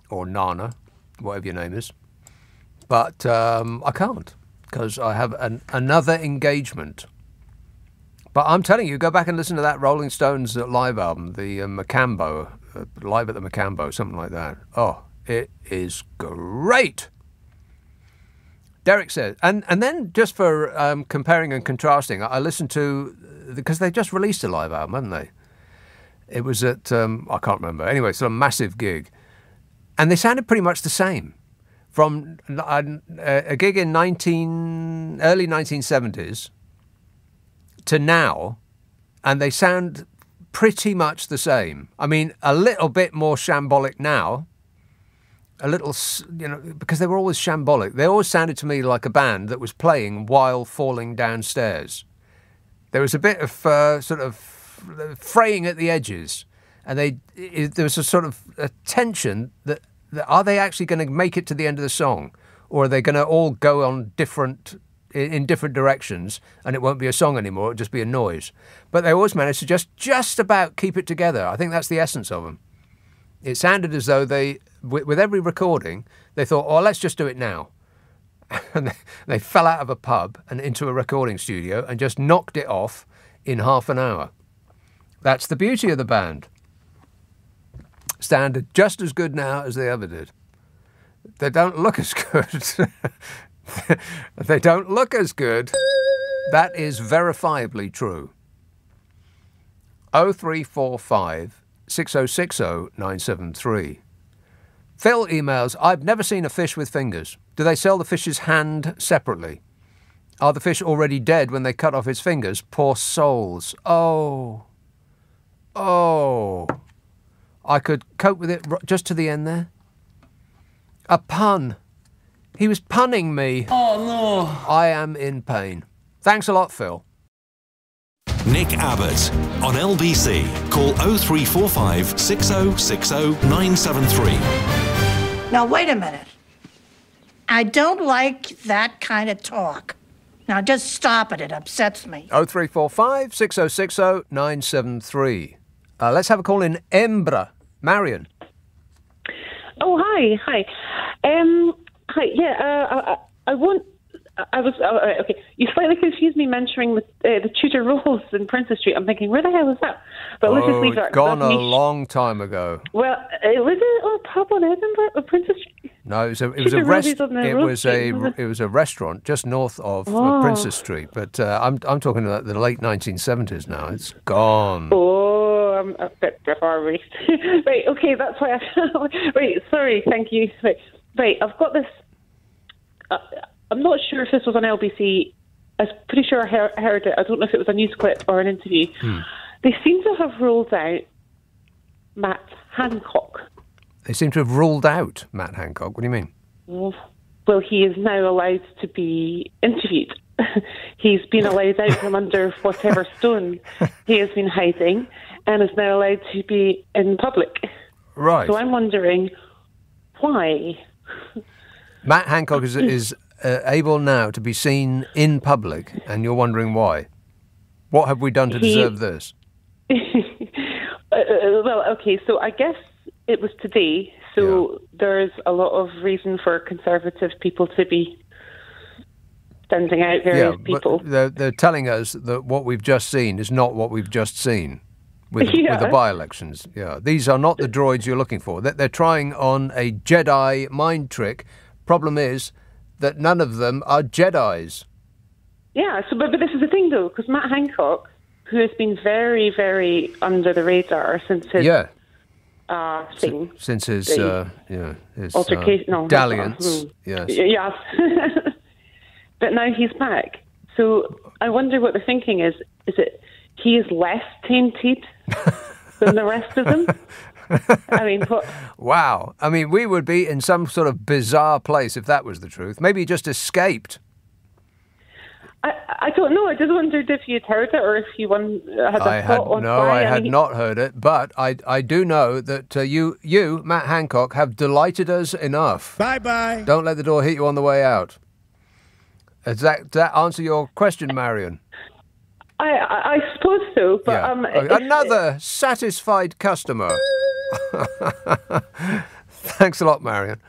or Nana, whatever your name is. But I can't because I have another engagement. But I'm telling you, go back and listen to that Rolling Stones live album, the Macambo, Live at the Macambo, something like that. Oh, it is great. Derek says, and then just for comparing and contrasting, I listened to, because they just released a live album, haven't they? It was at, I can't remember. Anyway, it's a massive gig. And they sounded pretty much the same. From a gig in early 1970s to now, and they sound pretty much the same. I mean, a little bit more shambolic now, a little, because they were always shambolic. They always sounded to me like a band that was playing while falling downstairs. There was a bit of sort of fraying at the edges, and there was a sort of a tension that are they actually going to make it to the end of the song, or are they going to all go on in different directions, and it won't be a song anymore, it'll just be a noise. But they always managed to just about keep it together. I think that's the essence of them. It sounded as though they, with every recording, they thought, oh, let's just do it now. And they fell out of a pub and into a recording studio and just knocked it off in half an hour. That's the beauty of the band. Sounded just as good now as they ever did. They don't look as good. They don't look as good. That is verifiably true. 0345 6060 973. Phil emails, I've never seen a fish with fingers. Do they sell the fish's hand separately? Are the fish already dead when they cut off its fingers? Poor souls. Oh. I could cope with it just to the end there. A pun. He was punning me. Oh, no. I am in pain. Thanks a lot, Phil. Nick Abbott on LBC. Call 0345 6060 973. Now, wait a minute. I don't like that kind of talk. Now, just stop it. It upsets me. 0345 6060 973. Let's have a call in Embra. Marion. Oh, hi. Hi. Okay. You slightly confused me mentioning the Tudor Rolls in Princess Street. I'm thinking, where the hell is that? But let's just leave that. It's gone a long time ago. Well, was it a pub in Edinburgh or Princess Street? No, it was a restaurant just north of Princess Street. But I'm talking about the late 1970s now. It's gone. Oh, I'm a bit far away. Right, okay, that's why Right, sorry, thank you. Right, I've got this... I'm not sure if this was on LBC. I'm pretty sure I heard it. I don't know if it was a news clip or an interview. They seem to have ruled out Matt Hancock. They seem to have ruled out Matt Hancock. What do you mean? Well, he is now allowed to be interviewed. He's been allowed out from under whatever stone he has been hiding and is now allowed to be in public. Right. So I'm wondering why. Matt Hancock is able now to be seen in public, and you're wondering why. What have we done to deserve this? Well, okay, so I guess it was today, so there's a lot of reason for conservative people to be sending out various people. But they're telling us that what we've just seen is not what we've just seen with the by-elections. Yeah, these are not the droids you're looking for. They're trying on a Jedi mind trick. Problem is that none of them are Jedis. Yeah, but this is the thing, though, because Matt Hancock, who has been very, very under the radar since his thing. Since his altercation, dalliance. Yes. But now he's back. So I wonder what the thinking is. Is it he is less tainted than the rest of them? I mean, wow. I mean, we would be in some sort of bizarre place if that was the truth. Maybe he just escaped. I don't know. I just wondered if you'd heard it or if you had a thought on No, I had not heard it, but I do know that you, Matt Hancock, have delighted us enough. Bye-bye. Don't let the door hit you on the way out. Does that answer your question, Marion? I suppose so, but... Another satisfied customer. Thanks a lot, Marion.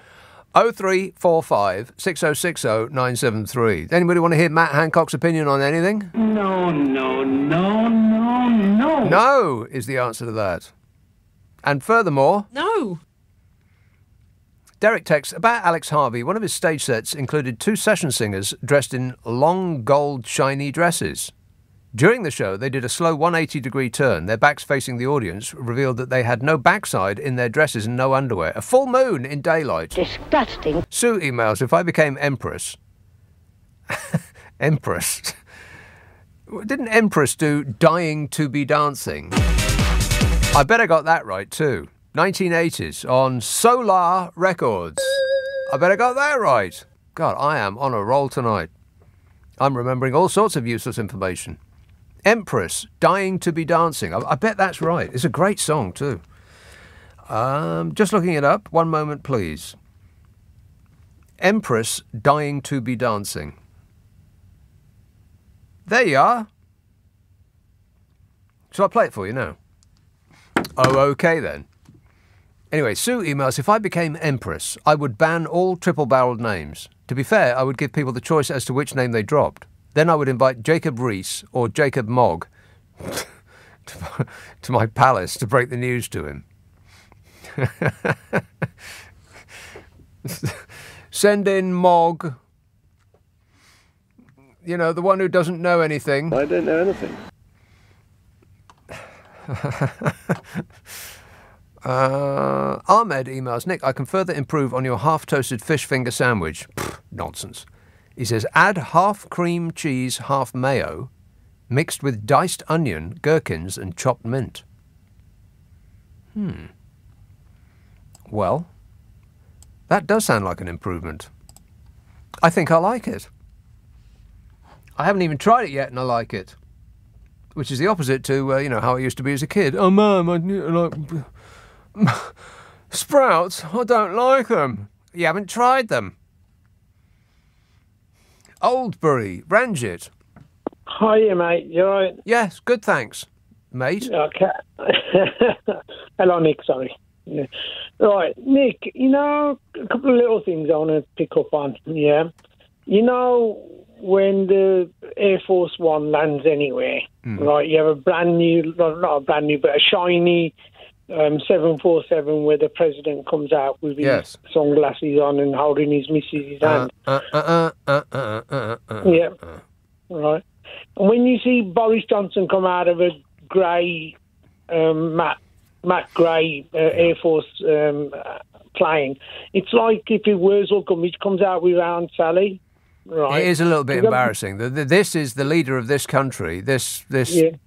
0345 6060 973. Anybody want to hear Matt Hancock's opinion on anything? No, no, no, no, no. No is the answer to that. And furthermore... No. Derek texts, about Alex Harvey, one of his stage sets included 2 session singers dressed in long gold shiny dresses. During the show, they did a slow 180-degree turn. Their backs facing the audience revealed that they had no backside in their dresses and no underwear. A full moon in daylight. Disgusting. Sue emails, if I became Empress... Empress? Didn't Empress do Dying to be Dancing? I bet I got that right, too. 1980s on Solar Records. I bet I got that right. God, I am on a roll tonight. I'm remembering all sorts of useless information. Empress, Dying to be Dancing. I bet that's right. It's a great song, too. Just looking it up. One moment, please. Empress, Dying to be Dancing. There you are. Shall I play it for you now? Oh, okay then. Anyway, Sue emails, if I became Empress, I would ban all triple-barreled names. To be fair, I would give people the choice as to which name they dropped. Then I would invite Jacob Rees or Jacob Mogg to my palace to break the news to him. Send in Mogg. You know, the one who doesn't know anything. I don't know anything. Ahmed emails, Nick, I can further improve on your half-toasted fish finger sandwich. Pfft, nonsense. He says, add half cream cheese, half mayo, mixed with diced onion, gherkins and chopped mint. Well, that does sound like an improvement. I think I like it. I haven't even tried it yet and I like it. Which is the opposite to, you know, how I used to be as a kid. Oh, Mum, I like... Sprouts, I don't like them. You haven't tried them. Oldbury, Ranjit. Hiya, mate. You all right? Yes, good, thanks, mate. Okay. Hello, Nick. Sorry. Yeah. Right, Nick, you know, a couple of little things I want to pick up on. Yeah. You know, when the Air Force One lands anywhere, right, you have a brand new, not a brand new, but a shiny 747 where the president comes out with his sunglasses on and holding his missus' hand. Yeah, right. And when you see Boris Johnson come out of a grey, matte grey Air Force plane, it's like if it Wurzel Gummidge comes out with Aunt Sally. Right. It is a little bit embarrassing. This is the leader of this country, this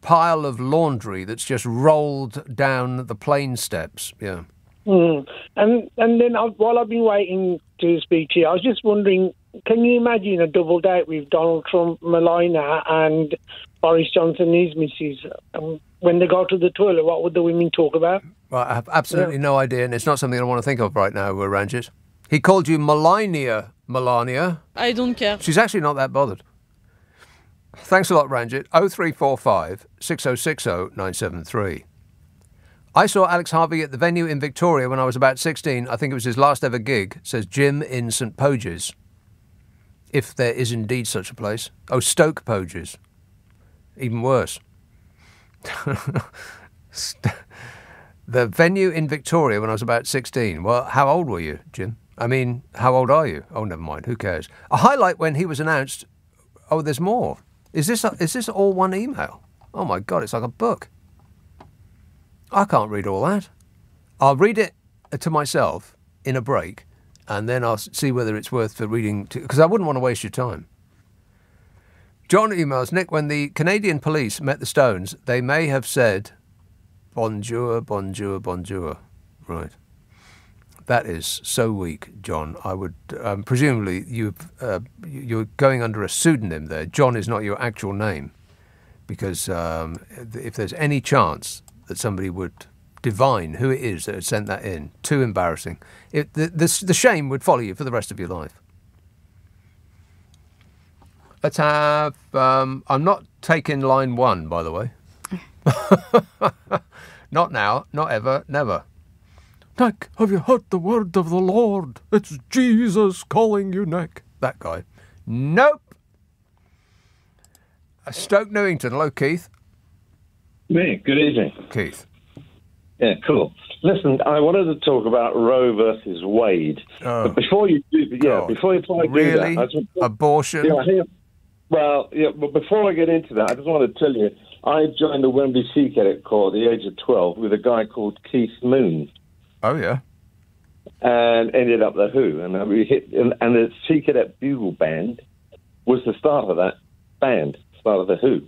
pile of laundry that's just rolled down the plane steps. Yeah. And then while I've been waiting to speak to you, I was just wondering, can you imagine a double date with Donald Trump, Melania, and Boris Johnson and his missus? When they go to the toilet, what would the women talk about? Well, I have absolutely no idea, and it's not something I want to think of right now, Ranjit. He called you Melania. I don't care. She's actually not that bothered. Thanks a lot, Ranjit. 0345 6060 973. I saw Alex Harvey at the venue in Victoria when I was about 16. I think it was his last ever gig, says Jim in St Poges. If there is indeed such a place. Oh, Stoke Poges. Even worse. The venue in Victoria when I was about 16. Well, how old were you, Jim? I mean, how old are you? Oh, never mind. Who cares? A highlight when he was announced. Oh, there's more. Is this all one email? Oh, my God, it's like a book. I can't read all that. I'll read it to myself in a break, and then I'll see whether it's worth the reading, because I wouldn't want to waste your time. John emails, Nick, when the Canadian police met the Stones, they may have said, bonjour, bonjour, bonjour. Right. That is so weak, John. I would presumably you're going under a pseudonym there. John is not your actual name, because if there's any chance that somebody would divine who it is that had sent that in, too embarrassing. The shame would follow you for the rest of your life. Let's have. I'm not taking line 1, by the way. Not now. Not ever. Never. Nick, have you heard the word of the Lord? It's Jesus calling you, Nick. That guy. Nope. Stoke Newington. Hello, Keith. Me, good evening. Keith. Yeah, cool. Listen, I wanted to talk about Roe versus Wade. Oh, but before you do, before you try to really? do that... Abortion? But before I get into that, I just want to tell you, I joined the Wembley Sea Cadet Corps at the age of 12 with a guy called Keith Moon. Oh, yeah. And ended up the Who. And the Sea Cadet Bugle Band was the start of that band, start of the Who.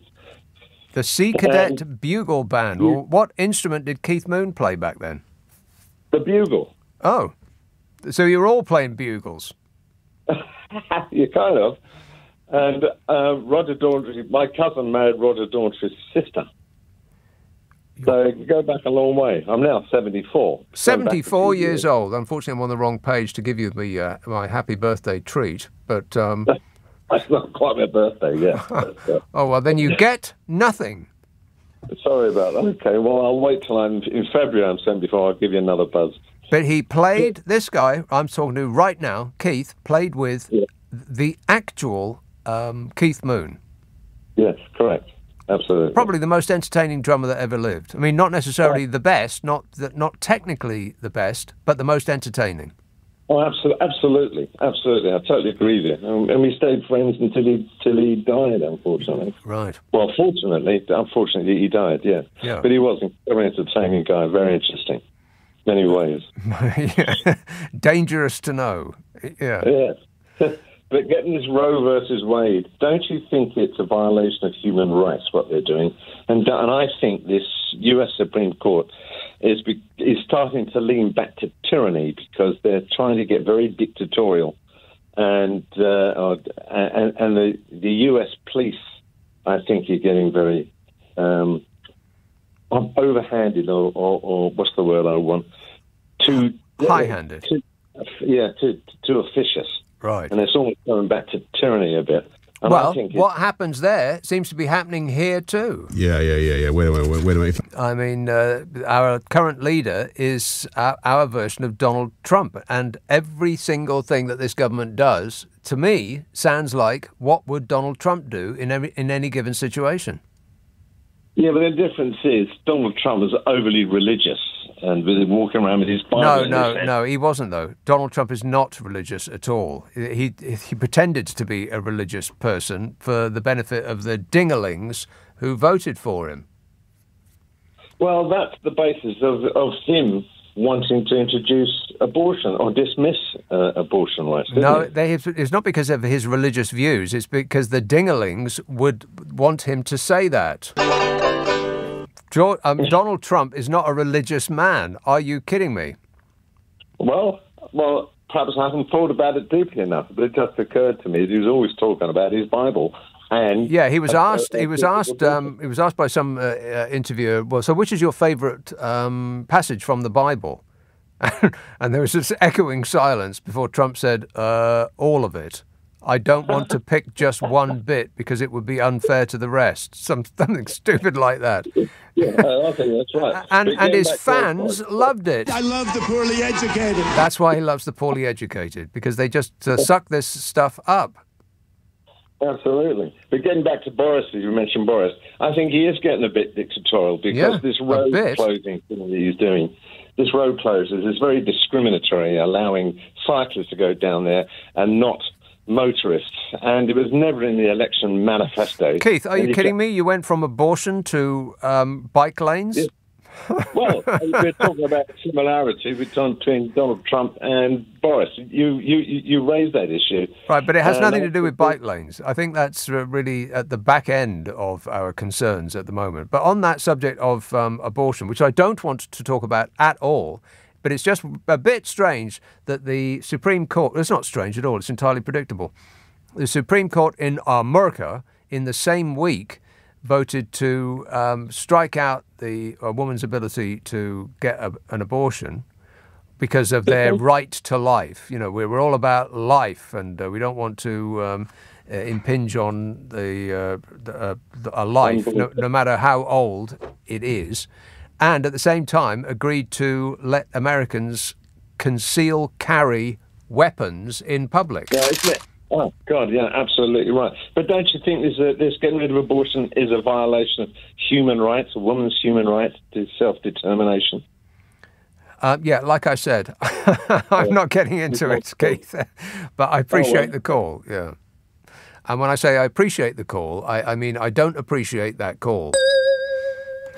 The Sea Cadet Bugle Band. Well, what instrument did Keith Moon play back then? The bugle. Oh. So you were all playing bugles? You kind of. And Roger Daughtry, my cousin married Roger Daughtry's sister. So you go back a long way. I'm now 74. 74 years old. Unfortunately, I'm on the wrong page to give you my happy birthday treat. But that's not quite my birthday, yeah. Oh, well, then you get nothing. Sorry about that. Okay, well, I'll wait till in February I'm 74. I'll give you another buzz. But he played, this guy I'm talking to right now, Keith, played with the actual Keith Moon. Yes, correct. Absolutely. Probably the most entertaining drummer that ever lived. I mean, not necessarily the best, not technically the best, but the most entertaining. Oh, absolutely. I totally agree with you. And we stayed friends until he died, unfortunately. Right. Well, unfortunately, he died, yeah. But he was a very entertaining guy, very interesting, many ways. Dangerous to know. Yeah. Yeah. But getting this Roe versus Wade, don't you think it's a violation of human rights, what they're doing? And I think this U.S. Supreme Court is starting to lean back to tyranny because they're trying to get very dictatorial. And the U.S. police, I think, are getting very overhanded, or what's the word I want? High-handed. Too officious. Right. And it's almost going back to tyranny a bit. And well, what happens there seems to be happening here too. Yeah. Wait a minute. I mean, our current leader is our version of Donald Trump, and every single thing that this government does, to me, sounds like what would Donald Trump do in any given situation. Yeah, but the difference is Donald Trump is overly religious and was walking around with his Bible. No, he wasn't, though. Donald Trump is not religious at all. He pretended to be a religious person for the benefit of the dingalings who voted for him. Well, that's the basis of him wanting to introduce abortion or dismiss abortion rights. No, it's not because of his religious views. It's because the dingalings would want him to say that. Donald Trump is not a religious man. Are you kidding me? Well, perhaps I haven't thought about it deeply enough, but it just occurred to me that he was always talking about his Bible. And yeah, he was asked. He was asked by some interviewer. Well, so which is your favourite passage from the Bible? And there was this echoing silence before Trump said, "All of it. I don't want to pick just one bit because it would be unfair to the rest." Something stupid like that. Yeah, I think that's right. And his fans loved it. I love the poorly educated. That's why he loves the poorly educated, because they just suck this stuff up. Absolutely. But getting back to Boris, you mentioned Boris, I think he is getting a bit dictatorial because this road closing thing that he's doing, this road closures is very discriminatory, allowing cyclists to go down there and not motorists. And it was never in the election manifesto. Keith, are you kidding me? You went from abortion to bike lanes? Yeah. Well, we're talking about similarity between Donald Trump and Boris. You raised that issue. Right, but it has nothing to do with bike lanes. I think that's really at the back end of our concerns at the moment. But on that subject of abortion, which I don't want to talk about at all, but it's just a bit strange that the Supreme Court, it's not strange at all, it's entirely predictable. The Supreme Court in America, in the same week, voted to strike out a woman's ability to get an abortion because of their right to life. You know, we're all about life, and we don't want to impinge on a life, no matter how old it is. and at the same time agreed to let Americans conceal carry weapons in public. Yeah, isn't it? Oh, God, yeah, absolutely right. But don't you think this getting rid of abortion is a violation of human rights, a woman's human right to self-determination? Yeah, like I said, I'm not getting into it, Keith, but I appreciate the call, yeah. And when I say I appreciate the call, I mean I don't appreciate that call.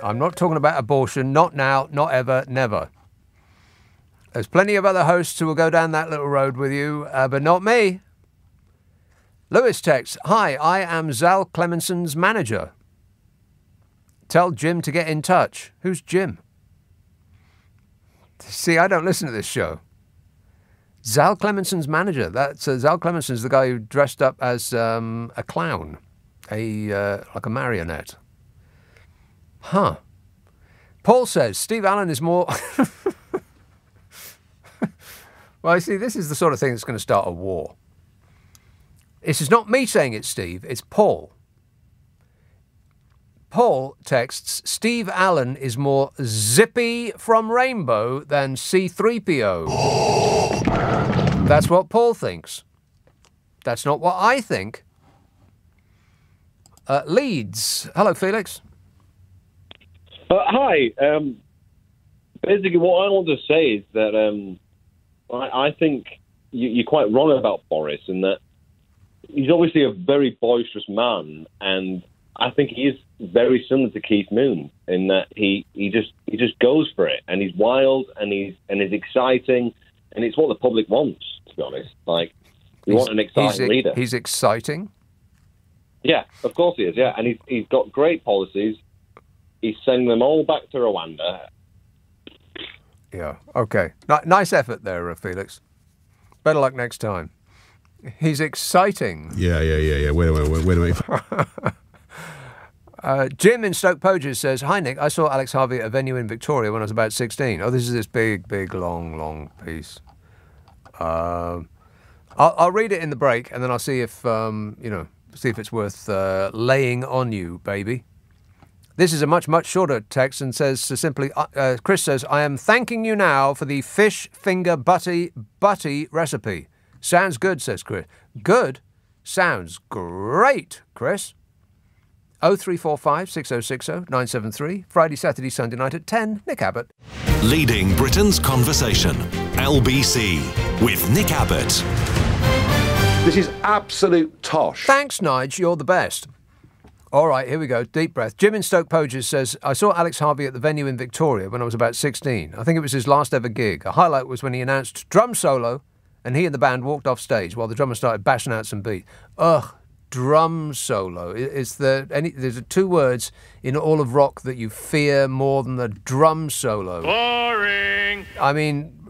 I'm not talking about abortion, not now, not ever, never. There's plenty of other hosts who will go down that little road with you, but not me. Lewis texts, "Hi, I am Zal Clemenson's manager. Tell Jim to get in touch." Who's Jim? See, I don't listen to this show. Zal Clemenson's manager. That's Zal Clemenson's the guy who dressed up as a clown, like a marionette. Huh. Paul says Steve Allen is more. Well, you see, this is the sort of thing that's going to start a war. This is not me saying it, Steve. It's Paul. Paul texts, Steve Allen is more Zippy from Rainbow than C-3PO. That's what Paul thinks. That's not what I think. Leeds. Hello, Felix. Hi. Basically, what I want to say is that I think you're quite wrong about Boris in that he's obviously a very boisterous man, and I think he is very similar to Keith Moon in that he just goes for it, and he's wild and he's exciting, and it's what the public wants, to be honest. Like, you want an exciting leader. He's exciting? Yeah, of course he is, yeah. And he's got great policies. He's sending them all back to Rwanda. Yeah, okay. Nice effort there, Felix. Better luck next time. He's exciting. Yeah. Wait a minute. Jim in Stoke Poges says, "Hi, Nick. I saw Alex Harvey at a venue in Victoria when I was about 16. Oh, this is this big, long piece. I'll read it in the break, and then I'll see if, see if it's worth laying on you, baby. This is a much shorter text and says simply, Chris says, I am thanking you now for the fish finger butty recipe. Sounds good, says Chris. Good? Sounds great, Chris. 0345 6060 973, Friday, Saturday, Sunday night at 10, Nick Abbott. Leading Britain's conversation, LBC, with Nick Abbott. This is absolute tosh. Thanks, Nige, you're the best. All right, here we go. Deep breath. Jim in Stoke Poges says, I saw Alex Harvey at the venue in Victoria when I was about 16. I think it was his last ever gig. A highlight was when he announced drum solo and he and the band walked off stage while the drummer started bashing out some beat. Ugh, drum solo. There's two words in all of rock that you fear more than the drum solo. Boring! I mean,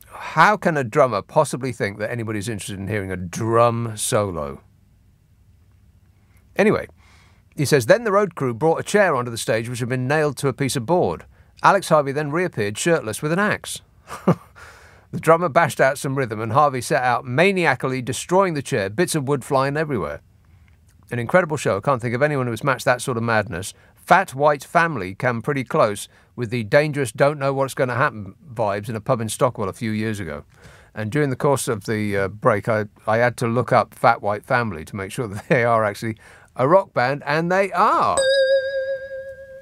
how can a drummer possibly think that anybody's interested in hearing a drum solo? Anyway, he says, then the road crew brought a chair onto the stage which had been nailed to a piece of board. Alex Harvey then reappeared shirtless with an axe. The drummer bashed out some rhythm and Harvey set out maniacally destroying the chair, bits of wood flying everywhere. An incredible show. I can't think of anyone who has matched that sort of madness. Fat White Family came pretty close with the dangerous don't know what's going to happen vibes in a pub in Stockwell a few years ago. And during the course of the break, I had to look up Fat White Family to make sure that they are actually a rock band, and they are.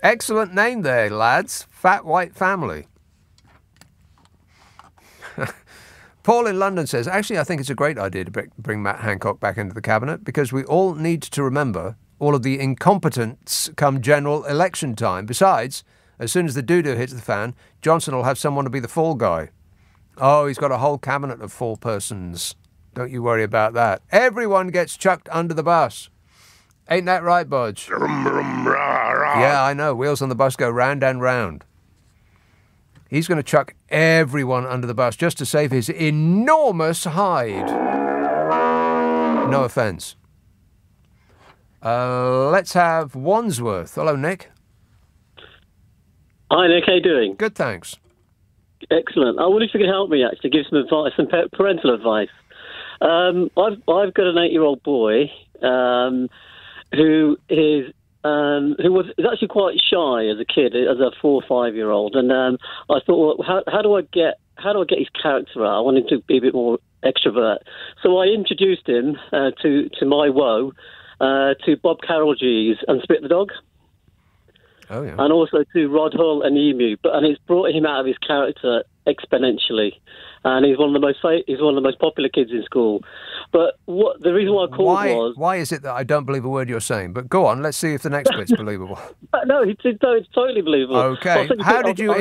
Excellent name there, lads. Fat White Family. Paul in London says, actually, I think it's a great idea to bring Matt Hancock back into the cabinet because we all need to remember all of the incompetence come general election time. Besides, as soon as the doo-doo hits the fan, Johnson will have someone to be the fall guy. Oh, he's got a whole cabinet of fall persons. Don't you worry about that. Everyone gets chucked under the bus. Ain't that right, Bodge? Yeah, I know. Wheels on the bus go round and round. He's going to chuck everyone under the bus just to save his enormous hide. No offence. Let's have Wandsworth. Hello, Nick. Hi, Nick. How you doing? Good, thanks. Excellent. I wonder if you could help me, actually, give some advice, some parental advice. I've got an 8-year-old boy who is who was actually quite shy as a kid, as a 4 or 5 year old, and I thought, well, how do I get his character out? I want him to be a bit more extrovert, so I introduced him to my woe to Bob Carroll G's and Spit the Dog. Oh yeah, and also to Rod Hull and Emu, and it's brought him out of his character exponentially. And he's one of the most popular kids in school. But the reason why I called was... Why is it that I don't believe a word you're saying? But go on, let's see if the next bit's believable. No, it's totally believable. Okay. How did you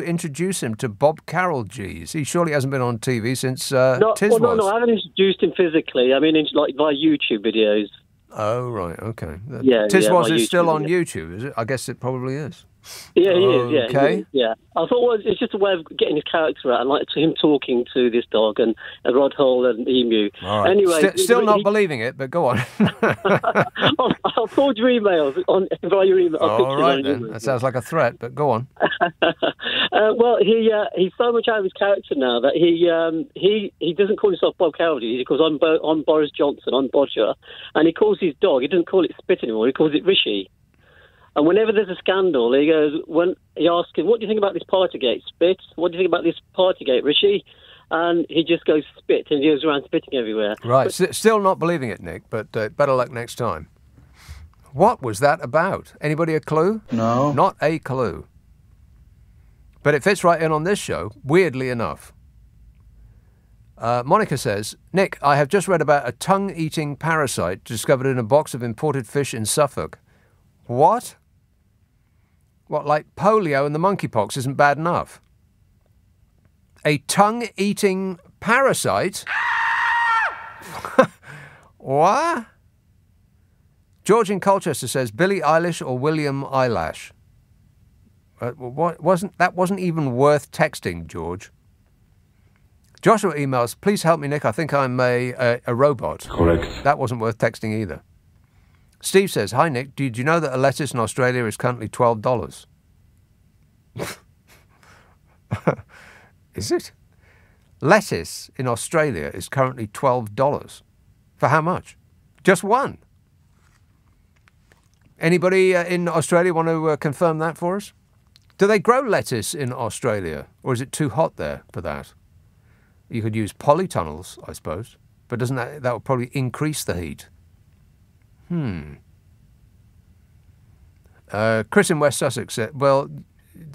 introduce him to Bob Carroll G's? He surely hasn't been on TV since Tiz was. No, I haven't introduced him physically. I mean, like via YouTube videos. Oh, right, okay. Yeah, Tiz was is still on YouTube, is it? I guess it probably is. Yeah, he is. Yeah, okay. Yeah. I thought it's just a way of getting his character out, and like him talking to this dog and Rod Hull and Emu. All right. Anyway, still not believing it, but go on. I'll forward your emails via your email. All right then. That sounds like a threat, but go on. Well, he's so much out of his character now that he doesn't call himself Bob Carroll. He calls I'm Boris Johnson, I'm Bodger, and he calls his dog. He doesn't call it Spit anymore. He calls it Rishi. And whenever there's a scandal, when he asks him, "What do you think about this Partygate, Spit? What do you think about this Partygate, Rishi?" And he just goes Spit, and he goes around spitting everywhere. Right, still not believing it, Nick, but better luck next time. What was that about? Anybody a clue? No. Not a clue. But it fits right in on this show, weirdly enough. Monica says, Nick, I have just read about a tongue-eating parasite discovered in a box of imported fish in Suffolk. What? What, like polio and the monkeypox isn't bad enough? A tongue-eating parasite? What? George in Colchester says, Billie Eilish or William Eyelash? What wasn't even worth texting, George. Joshua emails, please help me, Nick. I think I'm a robot. Correct. That wasn't worth texting either. Steve says, hi, Nick. Did you know that a lettuce in Australia is currently $12? Is it? Lettuce in Australia is currently $12. For how much? Just one. Anybody in Australia want to confirm that for us? Do they grow lettuce in Australia, or is it too hot there for that? You could use polytunnels, I suppose, but doesn't that would probably increase the heat? Chris in West Sussex said, well,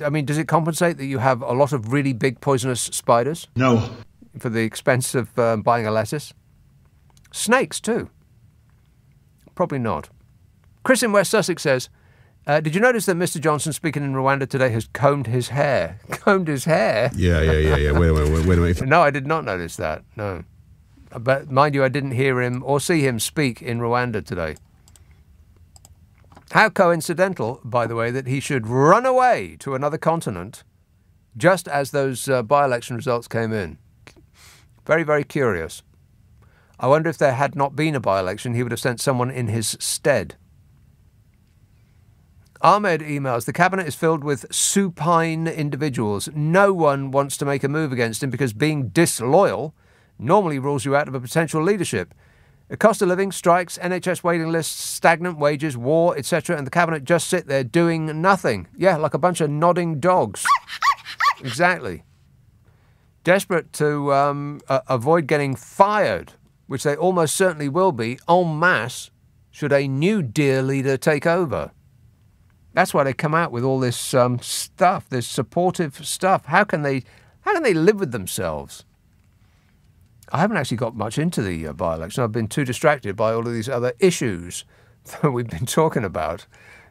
I mean, does it compensate that you have a lot of really big poisonous spiders? No. For the expense of buying a lettuce? Snakes, too? Probably not. Chris in West Sussex says, did you notice that Mr. Johnson speaking in Rwanda today has combed his hair? Combed his hair? Yeah. Wait a minute. No, I did not notice that, no. But mind you, I didn't hear him or see him speak in Rwanda today. How coincidental, by the way, that he should run away to another continent just as those by-election results came in. Very, very curious. I wonder if there had not been a by-election, he would have sent someone in his stead. Ahmed emails, the cabinet is filled with supine individuals. No one wants to make a move against him because being disloyal normally rules you out of a potential leadership. The cost of living, strikes, NHS waiting lists, stagnant wages, war, etc. And the cabinet just sit there doing nothing. Yeah, like a bunch of nodding dogs. Exactly. Desperate to avoid getting fired, which they almost certainly will be, en masse, should a new dear leader take over. That's why they come out with all this stuff, this supportive stuff. How can they live with themselves? I haven't actually got much into the by-election. I've been too distracted by all of these other issues that we've been talking about.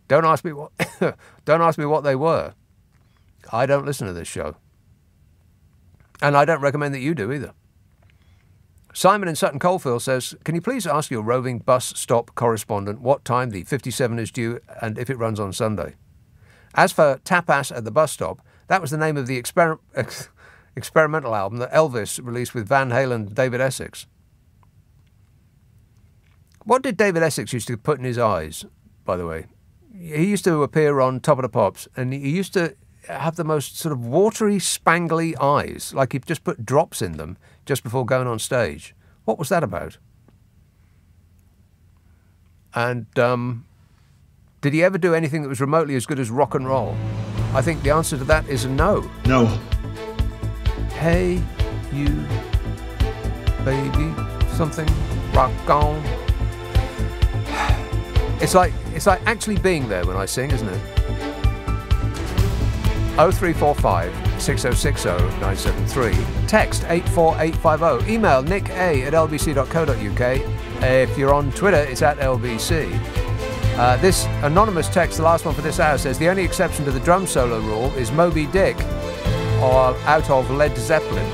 Don't ask me what they were. I don't listen to this show. And I don't recommend that you do either. Simon in Sutton Coldfield says, can you please ask your roving bus stop correspondent what time the 57 is due and if it runs on Sunday? As for Tapas at the Bus Stop, that was the name of the experimental album that Elvis released with Van Halen and David Essex. What did David Essex used to put in his eyes, by the way? He used to appear on Top of the Pops, and he used to have the most sort of watery, spangly eyes, like he'd just put drops in them just before going on stage. What was that about? And Did he ever do anything that was remotely as good as rock and roll? I think the answer to that is no. No. Hey, you, baby, something, rock on. It's like actually being there when I sing, isn't it? 0345 6060 973. Text 84850. Email nick@lbc.co.uk. If you're on Twitter, it's @LBC. This anonymous text, the last one for this hour, says the only exception to the drum solo rule is Moby Dick or out of Led Zeppelin.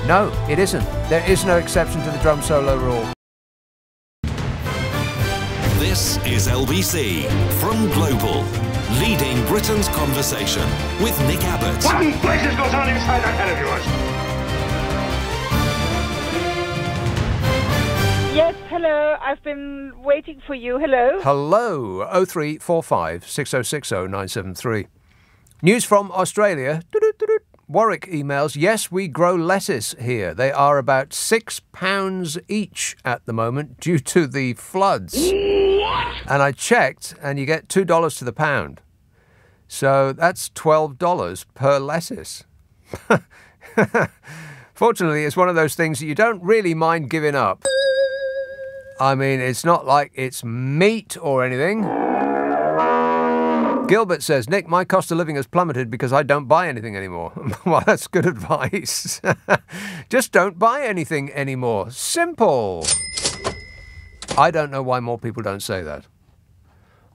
No, it isn't. There is no exception to the drum solo rule. This is LBC from Global, leading Britain's conversation with Nick Abbott. What in blazes goes on inside that head of yours? Yes, hello. I've been waiting for you. Hello. Hello. 0345 6060 973. News from Australia. Warwick emails, yes, we grow lettuce here. They are about £6 each at the moment due to the floods. What? And I checked, and you get $2 to the pound. So that's $12 per lettuce. Fortunately, it's one of those things that you don't really mind giving up. I mean, it's not like it's meat or anything. Gilbert says, Nick, my cost of living has plummeted because I don't buy anything anymore. Well, that's good advice. Just don't buy anything anymore. Simple. I don't know why more people don't say that.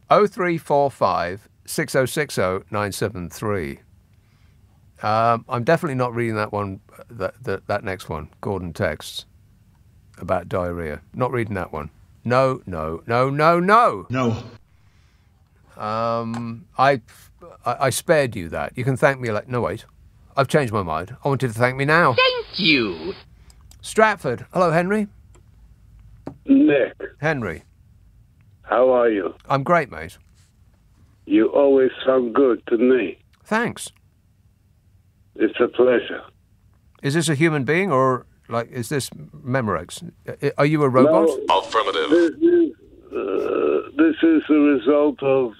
0345 6060 973. I'm definitely not reading that one, that next one, Gordon texts about diarrhea. Not reading that one. No. No. I spared you that. You can thank me like... No, wait. I've changed my mind. I want you to thank me now. Thank you. Stratford. Hello, Henry. Nick. Henry. How are you? I'm great, mate. You always sound good to me. Thanks. It's a pleasure. Is this a human being or, like, is this Memorex? Are you a robot? No, affirmative. This is the result of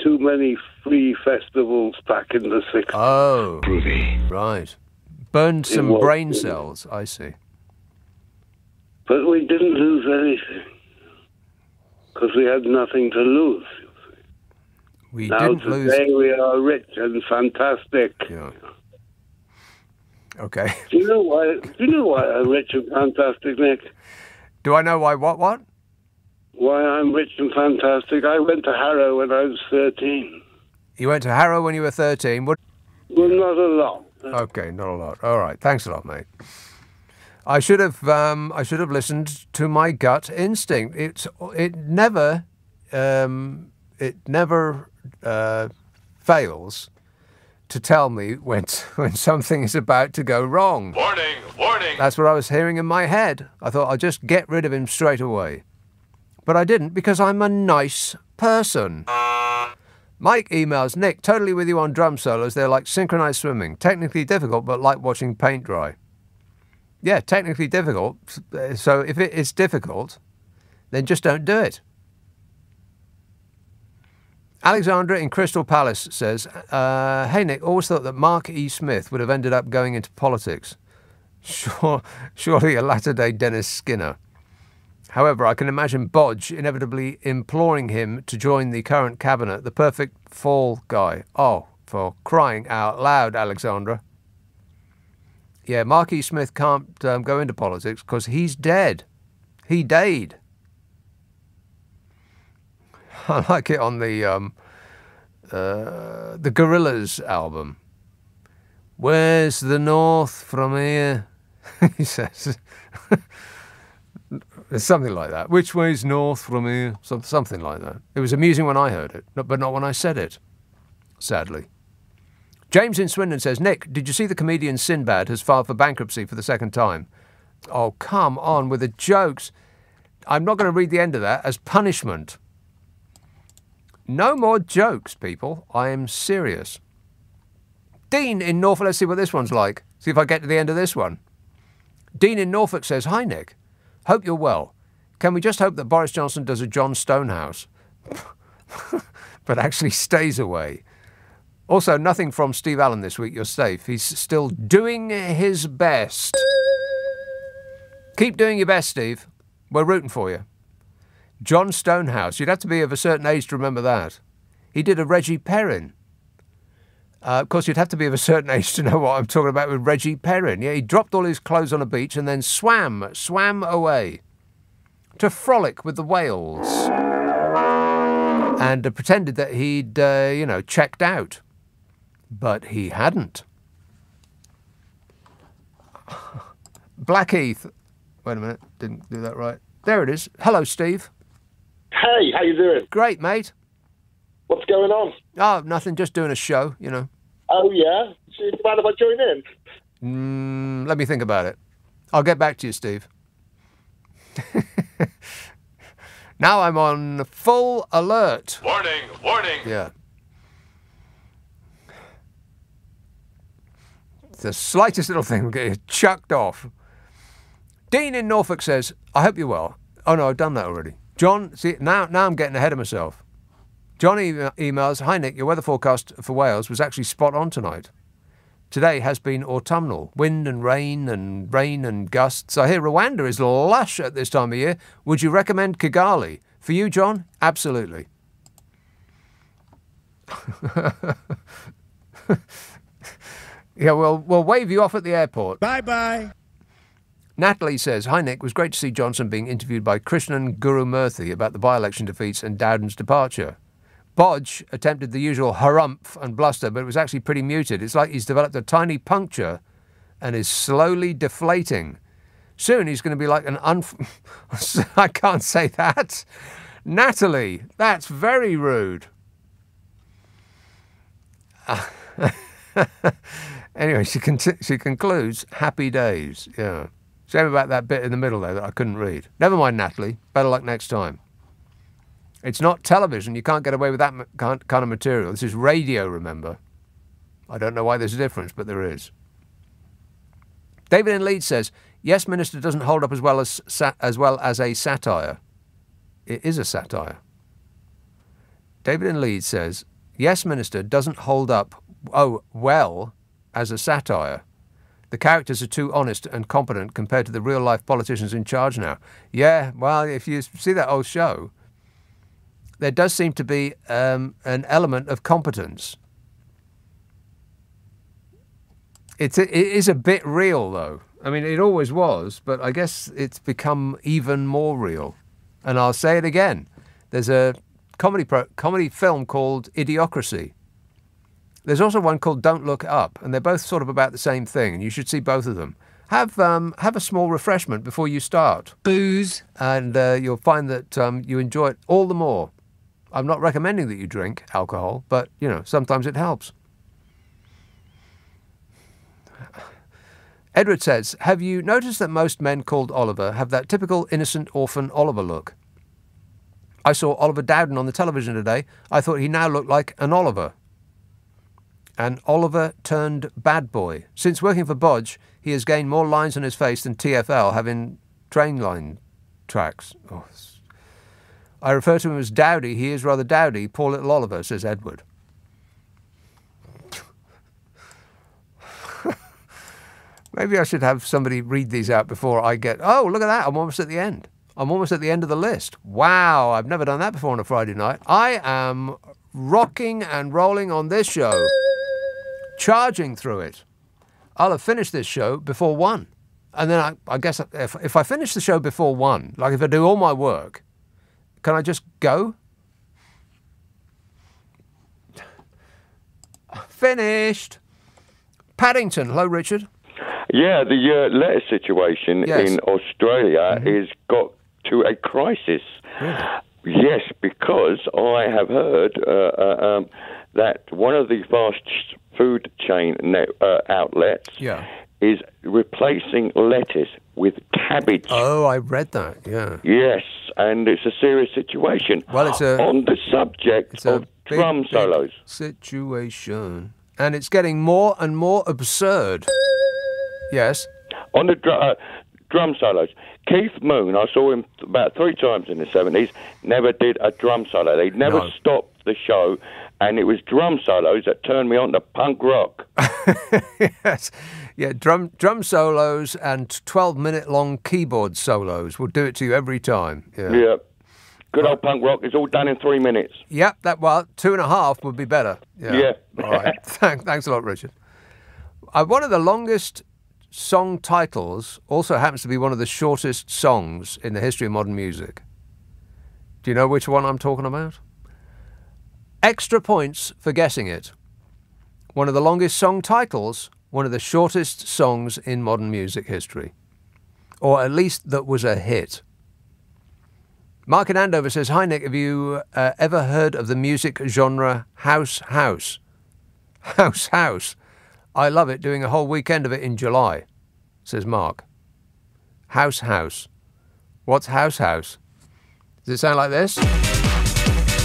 too many free festivals back in the 60s. Oh. Groovy. Right. Burned some brain cells, I see. But we didn't lose anything. Because we had nothing to lose. We now didn't lose. Today we are rich and fantastic. Yeah. Okay. Do you know why I'm rich and fantastic, Nick? Do I know why what? Why I'm rich and fantastic? I went to Harrow when I was 13. You went to Harrow when you were 13? Well, not a lot. Okay, not a lot. All right. Thanks a lot, mate. I should have listened to my gut instinct. It never fails to tell me when something is about to go wrong. Warning, warning. That's what I was hearing in my head. I thought I'll just get rid of him straight away. But I didn't because I'm a nice person. Mike emails, Nick, totally with you on drum solos. They're like synchronized swimming. Technically difficult, but like watching paint dry. Yeah, technically difficult. So if it is difficult, then just don't do it. Alexandra in Crystal Palace says, hey, Nick, always thought that Mark E. Smith would have ended up going into politics. Surely a latter-day Dennis Skinner. However, I can imagine Bodge inevitably imploring him to join the current cabinet, the perfect fall guy. Oh, for crying out loud, Alexandra. Yeah, Mark E. Smith can't go into politics because he's dead. He died. I like it on the Gorillaz album. Where's the north from here? He says. Something like that. Which way's north from here? Something like that. It was amusing when I heard it, but not when I said it, sadly. James in Swindon says, Nick, did you see the comedian Sinbad has filed for bankruptcy for the second time? Oh, come on with the jokes. I'm not going to read the end of that as punishment. No more jokes, people. I am serious. Dean in Norfolk, let's see what this one's like. See if I get to the end of this one. Dean in Norfolk says, hi, Nick. Hope you're well. Can we just hope that Boris Johnson does a John Stonehouse? but actually stays away. Also, nothing from Steve Allen this week. You're safe. He's still doing his best. Keep doing your best, Steve. We're rooting for you. John Stonehouse. You'd have to be of a certain age to remember that. He did a Reggie Perrin. Of course, you'd have to be of a certain age to know what I'm talking about with Reggie Perrin. Yeah, he dropped all his clothes on a beach and then swam away to frolic with the whales and pretended that he'd, checked out. But he hadn't. Blackheath. Wait a minute, didn't do that right. There it is. Hello, Steve. Hey, how you doing? Great, mate. What's going on? Oh, nothing, just doing a show, you know. Oh, yeah? So you mind if I join in? Let me think about it. I'll get back to you, Steve. Now I'm on full alert. Warning, warning. Yeah. The slightest little thing will get you chucked off. Dean in Norfolk says, I hope you're well. Oh, no, I've done that already. John, see, now I'm getting ahead of myself. John emails, Hi, Nick, your weather forecast for Wales was actually spot on tonight. Today has been autumnal. Wind and rain and gusts. I hear Rwanda is lush at this time of year. Would you recommend Kigali? For you, John? Absolutely. Yeah, we'll wave you off at the airport. Bye-bye. Natalie says, Hi Nick, it was great to see Johnson being interviewed by Krishnan Gurumurthy about the by-election defeats and Dowden's departure. Bodge attempted the usual harumph and bluster, but it was actually pretty muted. It's like he's developed a tiny puncture and is slowly deflating. Soon he's going to be like an I can't say that. Natalie, that's very rude. Anyway, she concludes, happy days. Yeah. Shame about that bit in the middle there that I couldn't read. Never mind, Natalie. Better luck next time. It's not television. You can't get away with that kind of material. This is radio, remember. I don't know why there's a difference, but there is. David in Leeds says, Yes, Minister doesn't hold up as well as a satire. It is a satire. David in Leeds says, Yes, Minister doesn't hold up, well, as a satire. The characters are too honest and competent compared to the real-life politicians in charge now. Yeah, well, if you see that old show, there does seem to be an element of competence. It is a bit real, though. I mean, it always was, but I guess it's become even more real. And I'll say it again. There's a comedy film called Idiocracy. There's also one called Don't Look Up, and they're both sort of about the same thing, and you should see both of them. Have a small refreshment before you start. Booze. And you'll find that you enjoy it all the more. I'm not recommending that you drink alcohol, but, sometimes it helps. Edward says, have you noticed that most men called Oliver have that typical innocent orphan Oliver look? I saw Oliver Dowden on the television today. I thought he now looked like an Oliver. An Oliver turned bad boy. Since working for Bodge, he has gained more lines on his face than TfL have in train line tracks. Oh, I refer to him as Dowdy. He is rather dowdy. Poor little Oliver, says Edward. Maybe I should have somebody read these out before I get... Oh, look at that. I'm almost at the end. I'm almost at the end of the list. Wow, I've never done that before on a Friday night. I am rocking and rolling on this show. Charging through it. I'll have finished this show before 1. And then I guess if I finish the show before 1, like if I do all my work, can I just go? Finished. Paddington. Hello, Richard. Yeah, the lettuce situation in Australia is got to a crisis. Really? Yes, because I have heard that one of the fast food chain outlets is replacing lettuce with cabbage. Oh, I read that, yeah. Yes, and it's a serious situation. Well, it's on the subject of drum solos. Situation. And it's getting more and more absurd. Yes. On the drum solos. Keith Moon, I saw him about 3 times in the 70s, never did a drum solo. They never stopped the show, and it was drum solos that turned me on to punk rock. Yes. Yeah, drum solos and 12-minute long keyboard solos will do it to you every time. Yeah. Good old punk rock is all done in 3 minutes. Yep, 2.5 would be better. Yeah. All right. Thanks a lot, Richard. One of the longest song titles also happens to be one of the shortest songs in the history of modern music. Do you know which one I'm talking about? Extra points for guessing it. One of the longest song titles, one of the shortest songs in modern music history. Or at least that was a hit. Mark in Andover says, "Hi Nick, have you ever heard of the music genre house house? House house. I love it, doing a whole weekend of it in July," says Mark. House house. What's house house? Does it sound like this?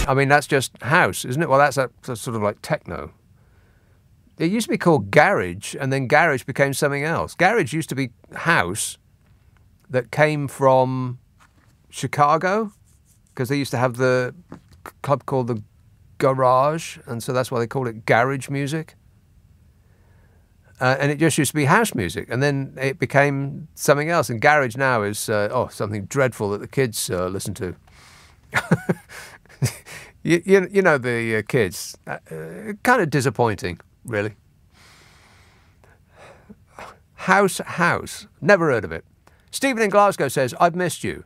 I mean, that's just house, isn't it? Well, that's sort of like techno. It used to be called garage, and then garage became something else. Garage used to be house that came from Chicago, because they used to have the club called the Garage, and so that's why they called it garage music. And it just used to be house music, and then it became something else. And garage now is something dreadful that the kids listen to. you know the kids, kind of disappointing, really. House, never heard of it. Stephen in Glasgow says, "I've missed you.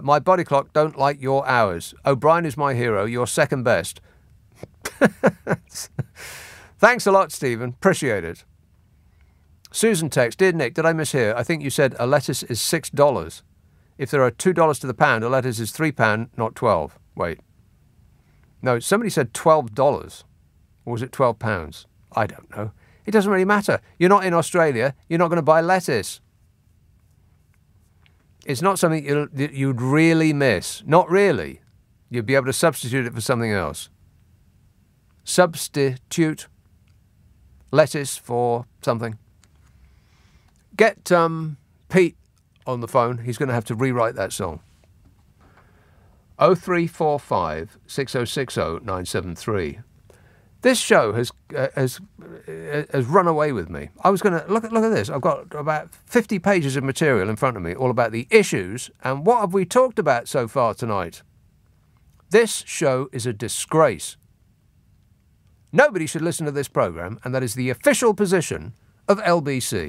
My body clock don't like your hours. O'Brien is my hero. You're second best." Thanks a lot, Stephen. Appreciate it. Susan text, "Dear Nick, did I mishear? I think you said a lettuce is $6. If there are $2 to the pound, a lettuce is £3, not 12. Wait. No, somebody said $12. Or was it £12? I don't know. It doesn't really matter. You're not in Australia. You're not going to buy lettuce. It's not something you'd really miss. Not really. You'd be able to substitute it for something else. Substitute lettuce for something. Get Pete on the phone. He's going to have to rewrite that song. 0345 6060 973. This show has run away with me. I was going to look at this. I've got about 50 pages of material in front of me, all about the issues and what have we talked about so far tonight. This show is a disgrace. Nobody should listen to this programme, and that is the official position of LBC.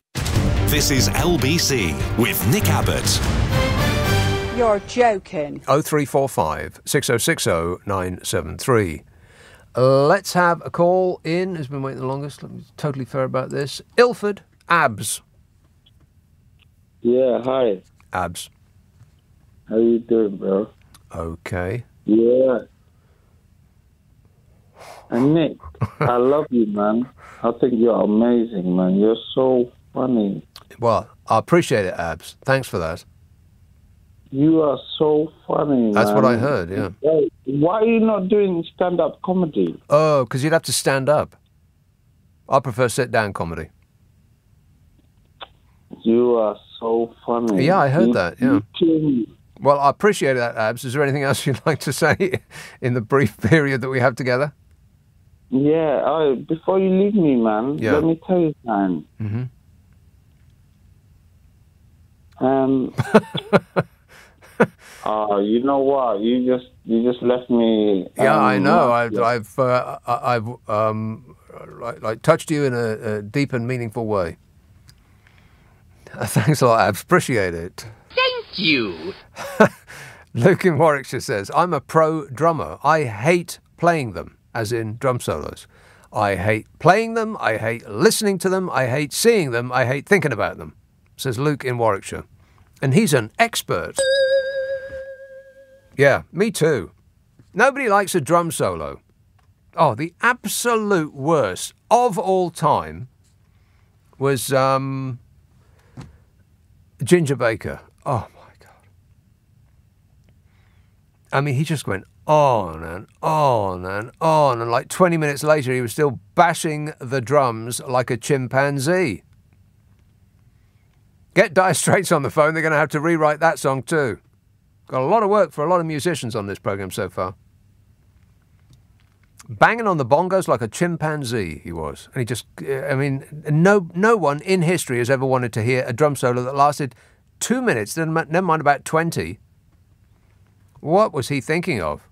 This is LBC with Nick Abbott. You're joking. 0345 6060 973. Let's have a call in. Who's been waiting the longest? Let me be totally fair about this. Ilford, Abs. Yeah, hi. Abs. How you doing, bro? Okay. Yeah. And Nick, I love you, man. I think you're amazing, man. You're so funny. Well, I appreciate it, Abs. Thanks for that. You are so funny, That's man. what I heard, yeah. Why are you not doing stand-up comedy? Oh, because you'd have to stand up. I prefer sit-down comedy. You are so funny. Yeah, I heard that, yeah. Well, I appreciate that, Abs. Is there anything else you'd like to say in the brief period that we have together? Yeah, before you leave me, man, let me tell you something. Mm-hmm. You know what? You just left me. Yeah, I know. I've touched you in a deep and meaningful way. Thanks a lot, Abs. Appreciate it. Thank you. Luke in Warwickshire says, "I'm a pro drummer. I hate playing them," as in drum solos. "I hate playing them. I hate listening to them. I hate seeing them. I hate thinking about them," says Luke in Warwickshire. And he's an expert. Yeah, me too. Nobody likes a drum solo. Oh, the absolute worst of all time was Ginger Baker. Oh, my God. I mean, he just went on and on and on. And like 20 minutes later, he was still bashing the drums like a chimpanzee. Get Dire Straits on the phone. They're going to have to rewrite that song too. Got a lot of work for a lot of musicians on this programme so far. Banging on the bongos like a chimpanzee, he was. And he just, no one in history has ever wanted to hear a drum solo that lasted 2 minutes, never mind about 20. What was he thinking of?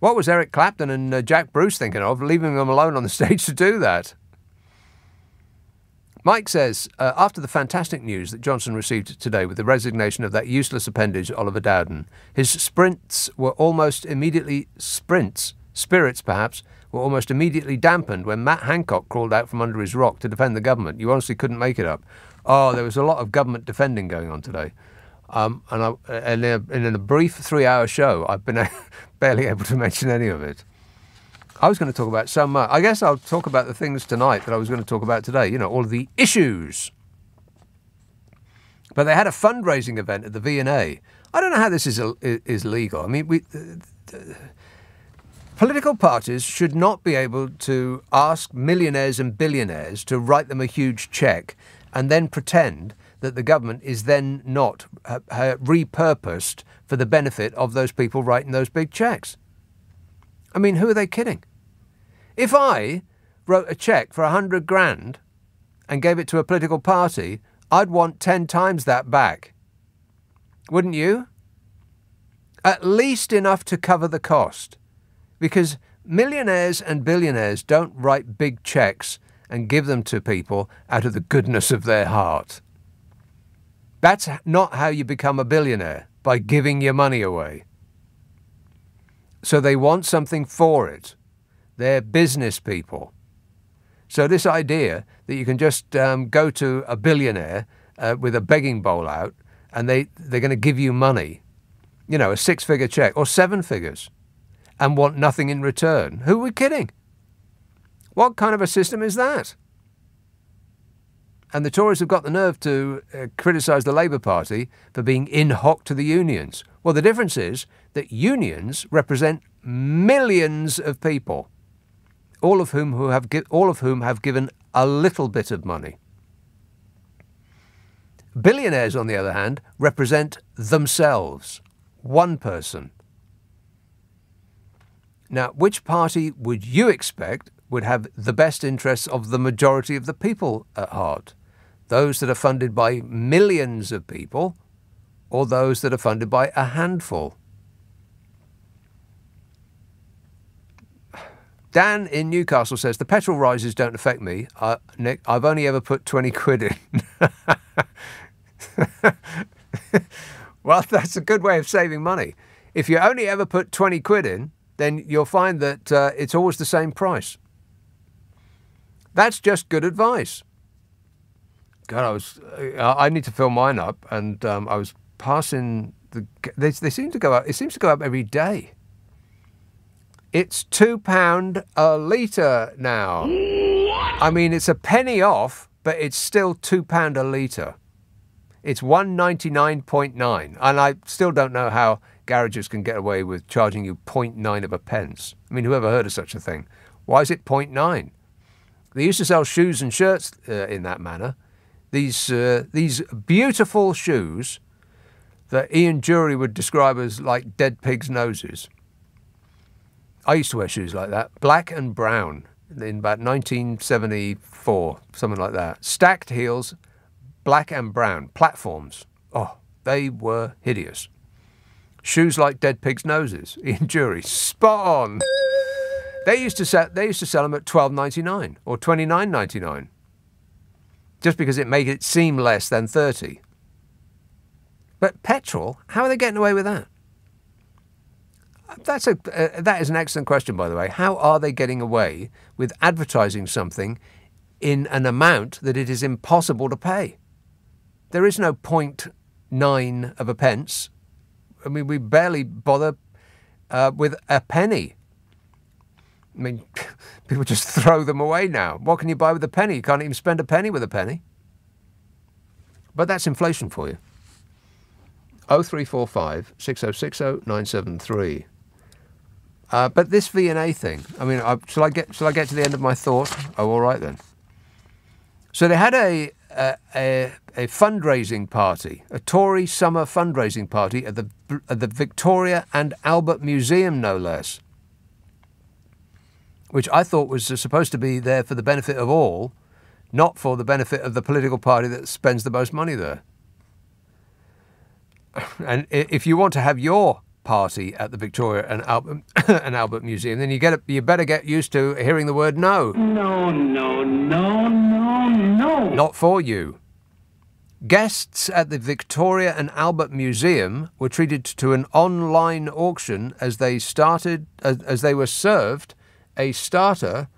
What was Eric Clapton and Jack Bruce thinking of, leaving them alone on the stage to do that? Mike says, after the fantastic news that Johnson received today with the resignation of that useless appendage, Oliver Dowden, his spirits were almost immediately dampened when Matt Hancock crawled out from under his rock to defend the government. You honestly couldn't make it up. Oh, there was a lot of government defending going on today. And in a brief 3-hour show, I've been barely able to mention any of it. I was going to talk about some... I guess I'll talk about the things tonight that I was going to talk about today. You know, all of the issues. But they had a fundraising event at the V&A. I don't know how this is legal. I mean, political parties should not be able to ask millionaires and billionaires to write them a huge cheque and then pretend that the government is then not repurposed for the benefit of those people writing those big cheques. I mean, who are they kidding? If I wrote a cheque for 100 grand and gave it to a political party, I'd want 10 times that back. Wouldn't you? At least enough to cover the cost. Because millionaires and billionaires don't write big cheques and give them to people out of the goodness of their heart. That's not how you become a billionaire, by giving your money away. So they want something for it. They're business people. So this idea that you can just go to a billionaire with a begging bowl out and they're going to give you money, you know, a 6-figure check or 7 figures, and want nothing in return. Who are we kidding? What kind of a system is that? And the Tories have got the nerve to criticise the Labour Party for being in hoc to the unions. Well, the difference is that unions represent millions of people, all of whom have given a little bit of money. Billionaires, on the other hand, represent themselves, one person. Now, which party would you expect would have the best interests of the majority of the people at heart? Those that are funded by millions of people, or those that are funded by a handful? Dan in Newcastle says, the petrol rises don't affect me. Nick, I've only ever put 20 quid in. Well, that's a good way of saving money. If you only ever put 20 quid in, then you'll find that it's always the same price. That's just good advice. God, I need to fill mine up, and I was passing they seem to go up. It seems to go up every day. It's £2 a litre now. What? I mean, it's a penny off, but it's still £2 a litre. It's 1.99.9, and I still don't know how garages can get away with charging you 0.9 of a pence. I mean, whoever heard of such a thing? Why is it 0.9? They used to sell shoes and shirts in that manner. These beautiful shoes that Ian Jury would describe as like dead pigs' noses. I used to wear shoes like that, black and brown, in about 1974, something like that. Stacked heels, black and brown, platforms. Oh, they were hideous. Shoes like dead pigs' noses. Ian Jury, spot on. They used to sell them at $12.99 or $29.99, just because it made it seem less than 30. But petrol, how are they getting away with that? That is an excellent question, by the way. How are they getting away with advertising something in an amount that it is impossible to pay? There is no 0.9 of a pence. I mean, we barely bother with a penny. I mean, people just throw them away now. What can you buy with a penny? You can't even spend a penny with a penny. But that's inflation for you. 0345 6060 973. But this V&A thing, I mean, shall I get to the end of my thought? Oh, all right then. So they had a fundraising party, a Tory summer fundraising party at the Victoria and Albert Museum, no less. which I thought was supposed to be there for the benefit of all, not for the benefit of the political party that spends the most money there. And if you want to have your party at the Victoria and Albert Museum, then you better get used to hearing the word no. No, no, no, no, no. Not for you. Guests at the Victoria and Albert Museum were treated to an online auction as they were served a starter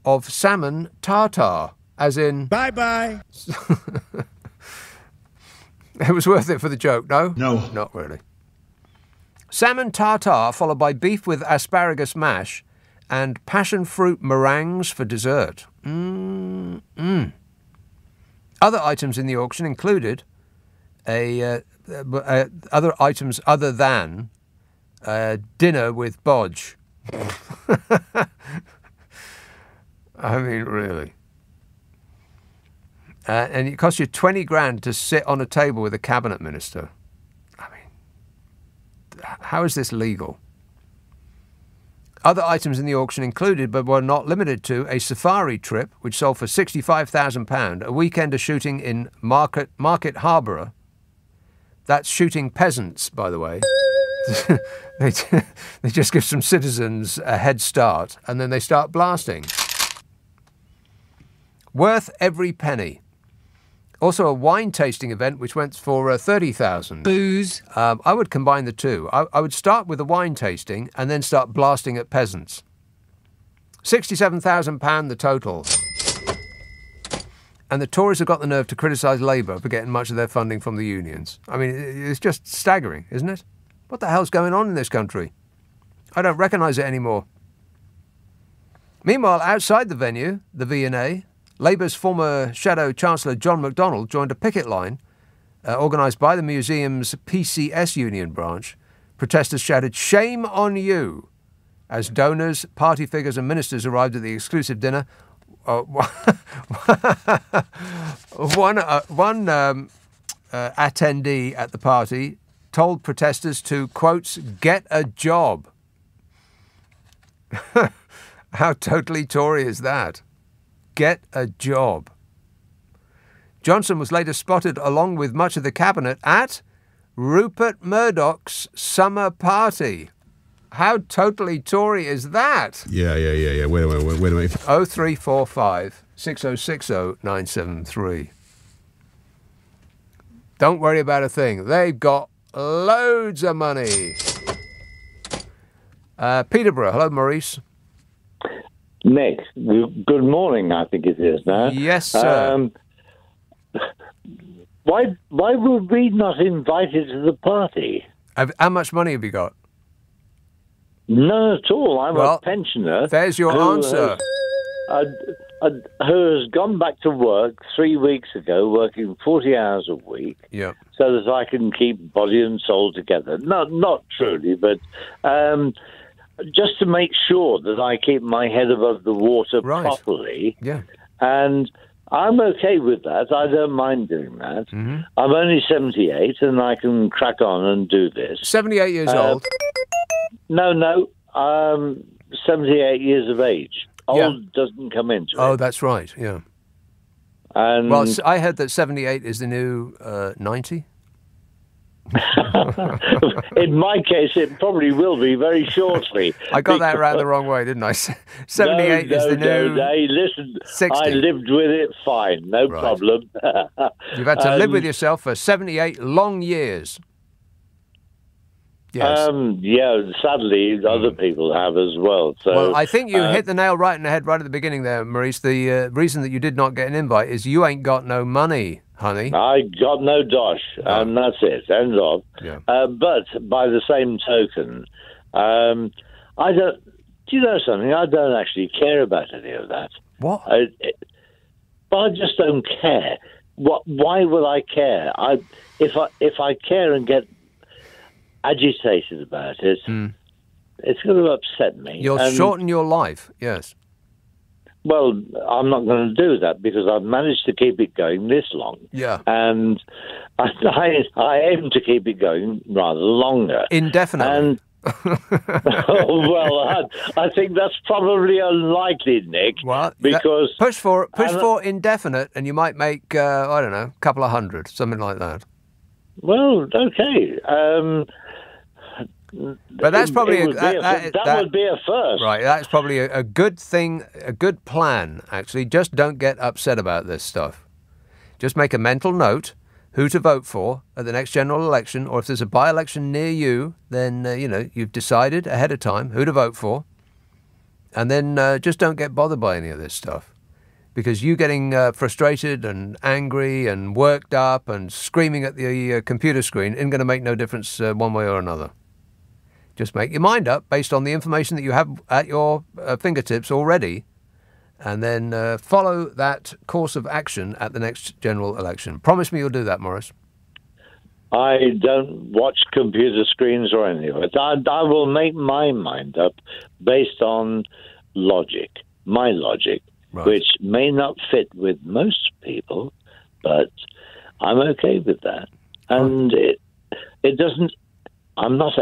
of salmon tartare, as in... Bye-bye. It was worth it for the joke, no? No. Not really. Salmon tartare followed by beef with asparagus mash and passion fruit meringues for dessert. Other items in the auction included other items other than dinner with bodge. I mean, really. And it cost you 20 grand to sit on a table with a cabinet minister. I mean, how is this legal? Other items in the auction included, but were not limited to, a safari trip, which sold for £65,000, a weekend of shooting in Market Harborough. That's shooting peasants, by the way. They just give some citizens a head start, and then they start blasting. Worth every penny. Also a wine tasting event, which went for £30,000. Booze. I would combine the two. I would start with the wine tasting and then start blasting at peasants. £67,000 the total. And the Tories have got the nerve to criticise Labour for getting much of their funding from the unions. I mean, it's just staggering, isn't it? What the hell's going on in this country? I don't recognise it anymore. Meanwhile, outside the venue, the V&A, Labour's former Shadow Chancellor John McDonnell joined a picket line organised by the museum's PCS union branch. Protesters shouted, "Shame on you!" as donors, party figures and ministers arrived at the exclusive dinner. One attendee at the party told protesters to, quotes, "get a job." How totally Tory is that? Get a job. Johnson was later spotted along with much of the cabinet at Rupert Murdoch's summer party. How totally Tory is that? Yeah. Wait a minute. 0345 6060 973. Don't worry about a thing. They've got loads of money. Peterborough. Hello, Maurice. Nick, good morning, I think it is now. Yes, sir. Why were we not invited to the party? How much money have you got? None at all. I'm a pensioner. There's your answer. Who has gone back to work 3 weeks ago, working 40 hours a week, so that I can keep body and soul together. Not truly, but... just to make sure that I keep my head above the water properly. Yeah. And I'm okay with that. I don't mind doing that. Mm-hmm. I'm only 78 and I can crack on and do this. 78 years old? No. 78 years of age. Old doesn't come into it. Oh, that's right, yeah. And well, I heard that 78 is the new 90. In my case, it probably will be very shortly. I got that around the wrong way, didn't I? 78 is the new... No, listen, 60. I lived with it fine, no problem. You've had to live with yourself for 78 long years. Yes. Sadly, other people have as well. So, well, I think you hit the nail right in the head right at the beginning there, Maurice. The reason that you did not get an invite is you ain't got no money, honey. I got no dosh, and that's it. End of. Yeah. But by the same token, I don't. Do you know something? I don't actually care about any of that. What? But I just don't care. Why would I care? If I care and get agitated about it, it's going to upset me. You'll shorten your life, yes. Well, I'm not going to do that because I've managed to keep it going this long. Yeah. And I aim to keep it going rather longer. Indefinitely. Well, I think that's probably unlikely, Nick. Well, because push for indefinite, and you might make I don't know, a couple of hundred, something like that. Well, okay. But that's probably that would be a first, right? That's probably a good thing, a good plan. Actually, just don't get upset about this stuff. Just make a mental note who to vote for at the next general election, or if there's a by-election near you, then you've decided ahead of time who to vote for, and then just don't get bothered by any of this stuff, because you getting frustrated and angry and worked up and screaming at the computer screen isn't going to make no difference one way or another. Just make your mind up based on the information that you have at your fingertips already, and then follow that course of action at the next general election. Promise me you'll do that, Morris. I don't watch computer screens or anything. I will make my mind up based on logic, my logic, right, which may not fit with most people, but I'm okay with that. And it doesn't... I'm not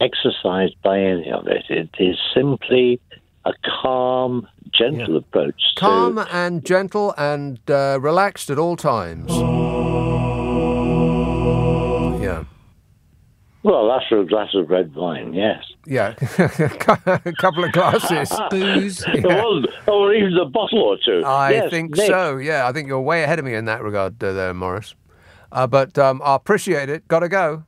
exercised by any of it. It is simply a calm, gentle approach. Calm and gentle and relaxed at all times. Yeah. Well, after a glass of red wine, yes. Yeah, a couple of glasses. Booze. Yeah. Or even a bottle or two. I think Nick. So, yeah. I think you're way ahead of me in that regard there, Morris. But I appreciate it. Got to go.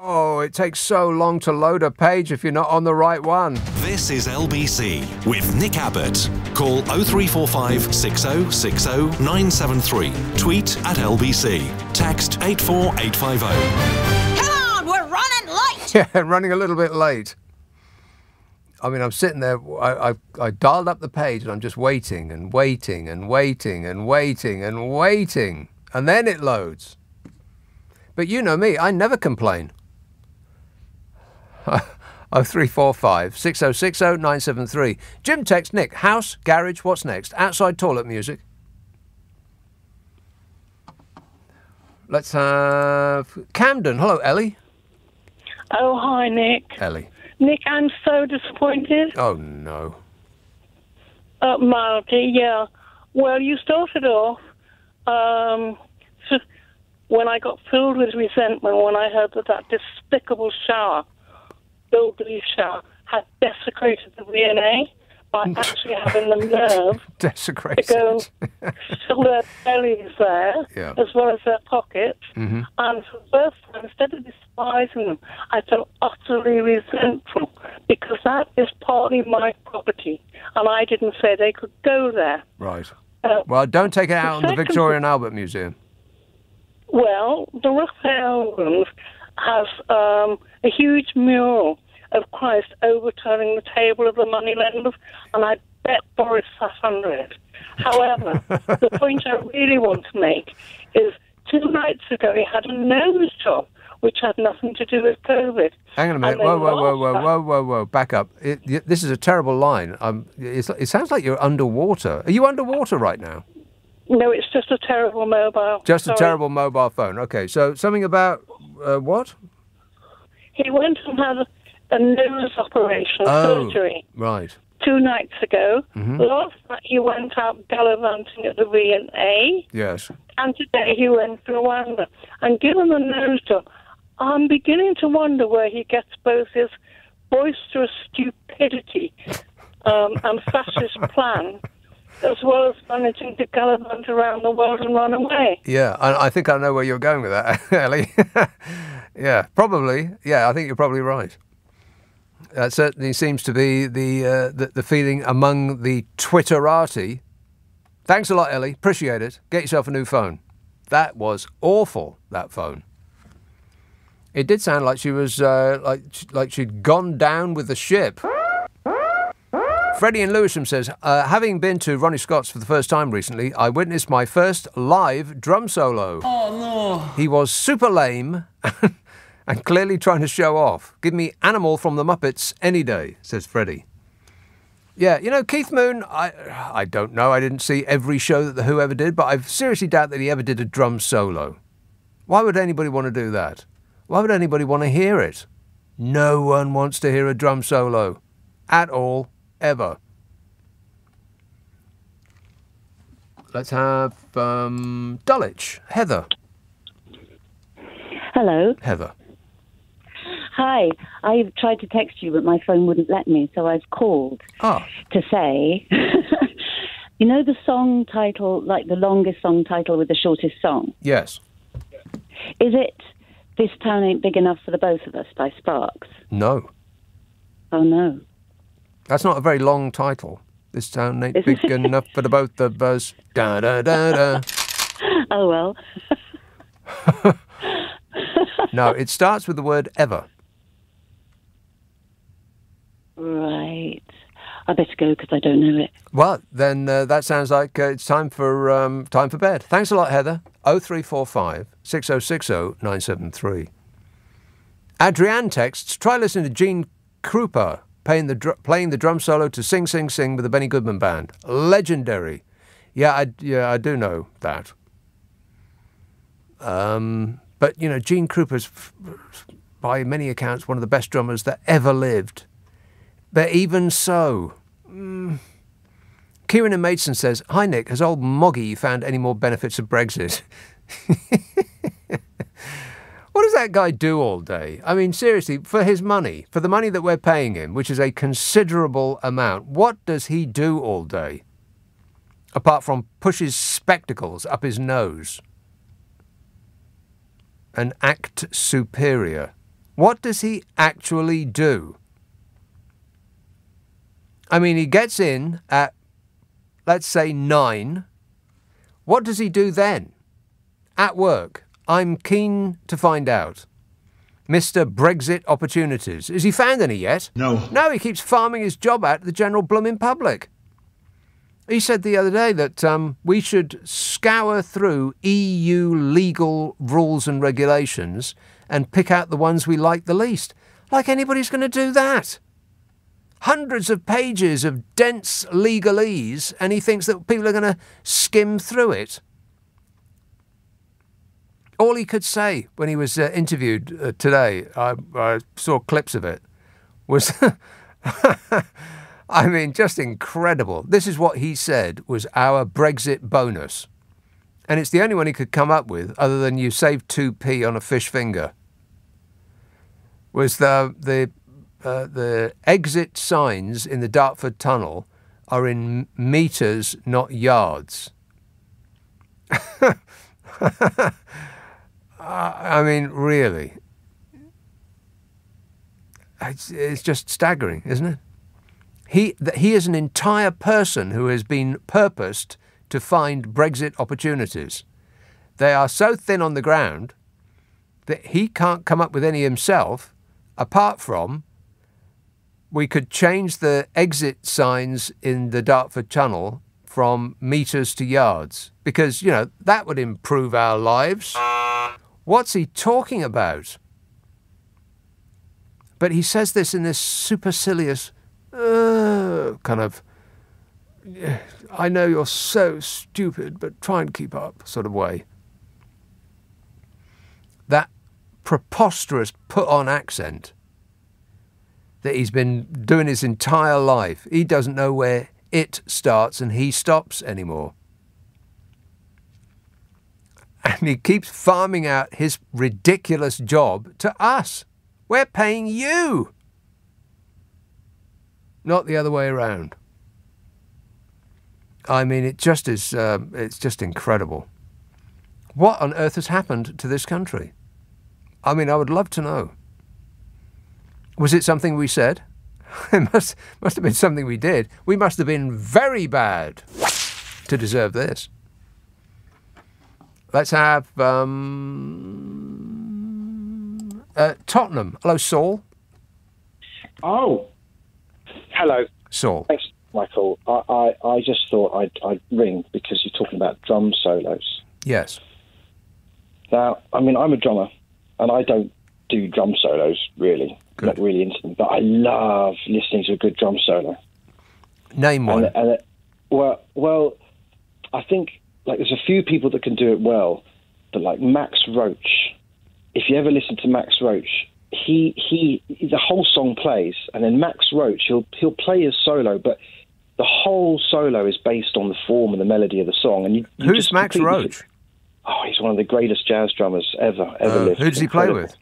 Oh, it takes so long to load a page if you're not on the right one. This is LBC with Nick Abbott. Call 0345 6060 973. Tweet at LBC. Text 84850. Come on, we're running late. Yeah, running a little bit late. I mean, I'm sitting there, I dialed up the page and I'm just waiting and waiting and waiting and waiting and waiting. And then it loads. But you know me, I never complain. 0345 6060 973. Jim text Nick, house, garage, what's next? Outside toilet music. Let's have Camden. Hello, Ellie. Oh, hi, Nick. Ellie. Nick, I'm so disappointed. Oh, no. Mildly, yeah. Well, you started off when I got filled with resentment when I heard that despicable shower, Bill Belief shower, had desecrated the V&A by actually having the nerve desecrated to go fill their bellies there, as well as their pockets. Mm-hmm. And for the first time, instead of despising them, I felt utterly resentful because that is partly my property, and I didn't say they could go there. Right. Well, don't take it out on the Victoria and Albert Museum. Well, the Raphael Rooms has a huge mural of Christ overturning the table of the moneylenders, and I bet Boris sat under it. However, the point I really want to make is 2 nights ago he had a nose job, which had nothing to do with COVID. Hang on a minute. Whoa. Back up. This is a terrible line. It sounds like you're underwater. Are you underwater right now? No, it's just a terrible mobile. Just a terrible mobile phone. Okay, so something about what? He went and had a nose operation, surgery. Right. 2 nights ago. Mm-hmm. Last night he went out gallivanting at the V&A. Yes. And today he went to Rwanda. And given the nose job, I'm beginning to wonder where he gets both his boisterous stupidity and fascist plan, as well as managing to gallivant around the world and run away. Yeah, I think I know where you're going with that, Ellie. Yeah, probably. Yeah, I think you're probably right. That certainly seems to be the feeling among the Twitterati. Thanks a lot, Ellie. Appreciate it. Get yourself a new phone. That was awful, that phone. It did sound like she was like she'd gone down with the ship. Freddie in Lewisham says, having been to Ronnie Scott's for the first time recently, I witnessed my first live drum solo. Oh, no. He was super lame and clearly trying to show off. Give me Animal from the Muppets any day, says Freddie. Yeah, you know, Keith Moon, I don't know. I didn't see every show that The Who ever did, but I seriously doubt that he ever did a drum solo. Why would anybody want to do that? Why would anybody want to hear it? No one wants to hear a drum solo. At all. Ever. Let's have Dulwich. Heather. Hello. Heather. Hi. I've tried to text you, but my phone wouldn't let me, so I've called to say, you know the song title, like the longest song title with the shortest song? Yes. Is it This Town Ain't Big Enough for the Both of Us by Sparks? No. Oh, no. That's not a very long title. This town ain't big enough for the both of us. Da da da da. Oh, well. No, it starts with the word ever. Right. I better go because I don't know it. Well, then that sounds like it's time for bed. Thanks a lot, Heather. 0345 6060 973. Adrienne texts, try listening to Gene Krupa playing the drum solo to Sing Sing Sing with the Benny Goodman Band. Legendary. Yeah, I do know that. But, you know, Gene Krupa's, by many accounts, one of the best drummers that ever lived. But even so... Kieran in Maidstone says, hi, Nick, has old Moggy found any more benefits of Brexit? What does that guy do all day? I mean, seriously, for his money, for the money that we're paying him, which is a considerable amount, what does he do all day? Apart from push his spectacles up his nose and act superior. What does he actually do? I mean, he gets in at, let's say, 9. What does he do then? At work. I'm keen to find out. Mr. Brexit Opportunities. Has he found any yet? No. No, he keeps farming his job out to the general blooming public. He said the other day that we should scour through EU legal rules and regulations and pick out the ones we like the least. Like anybody's going to do that. Hundreds of pages of dense legalese, and he thinks that people are going to skim through it. All he could say when he was interviewed today, I saw clips of it, was, I mean, just incredible. This is what he said was our Brexit bonus. And it's the only one he could come up with, other than you save 2p on a fish finger, was the exit signs in the Dartford Tunnel are in metres, not yards. I mean, really. It's just staggering, isn't it? He is an entire person who has been purposed to find Brexit opportunities. They are so thin on the ground that he can't come up with any himself, apart from we could change the exit signs in the Dartford Tunnel from metres to yards, because, you know, that would improve our lives. What's he talking about? But he says this in this supercilious, kind of, I know you're so stupid, but try and keep up sort of way. That preposterous put-on accent that he's been doing his entire life. He doesn't know where it starts and he stops anymore. And he keeps farming out his ridiculous job to us. We're paying you. Not the other way around. I mean, it just is, it's just incredible. What on earth has happened to this country? I mean, I would love to know. Was it something we said? It must have been something we did. We must have been very bad to deserve this. Let's have Tottenham. Hello, Saul. Oh, hello, Saul. Thanks, Michael. I just thought I'd ring because you're talking about drum solos. Yes. Now, I mean, I'm a drummer, and I don't do drum solos really. Good. Not really into them, but I love listening to a good drum solo. Name one. Well, I think like there's a few people that can do it well, but like Max Roach. If you ever listen to Max Roach, the whole song plays, and then Max Roach, he'll play his solo, but the whole solo is based on the form and the melody of the song. And who's Max Roach? Oh, he's one of the greatest jazz drummers ever lived. Who does he play with?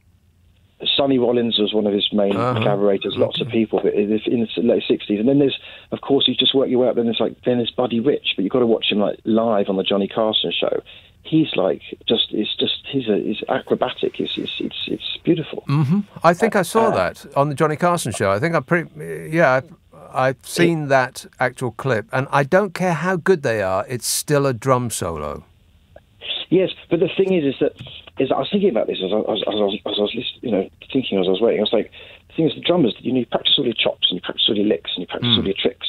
Sonny Rollins was one of his main collaborators. Lots of people, but in the late '60s. And then there's, of course, you just work your way up. Then there's Buddy Rich, but you've got to watch him like live on the Johnny Carson show. He's like he's acrobatic. It's beautiful. Mm-hmm. I think I saw that on the Johnny Carson show. I think I've seen that actual clip, and I don't care how good they are. It's still a drum solo. Yes, but the thing is that I was thinking about this as I was thinking as I was waiting. I was like, the thing is, the drummers, you practice all your chops and you practice all your licks and you practice all your tricks.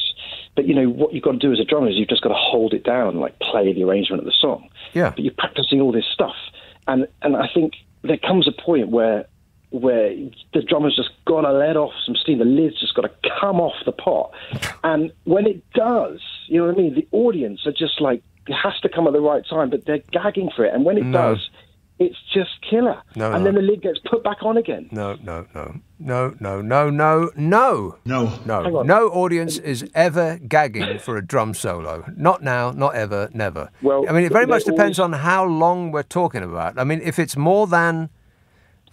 But what you've got to do as a drummer is you've just got to hold it down and like play the arrangement of the song. Yeah. But you're practicing all this stuff, and I think there comes a point where the drummer's just got to let off some steam. The lid's just got to come off the pot, and when it does, you know what I mean. The audience are just like, it has to come at the right time, but they're gagging for it, and when it does, it's just killer. And then the lid gets put back on again. No. No audience is ever gagging for a drum solo. Not now, not ever, never. Well, I mean, it very much depends on how long we're talking about. I mean, if it's more than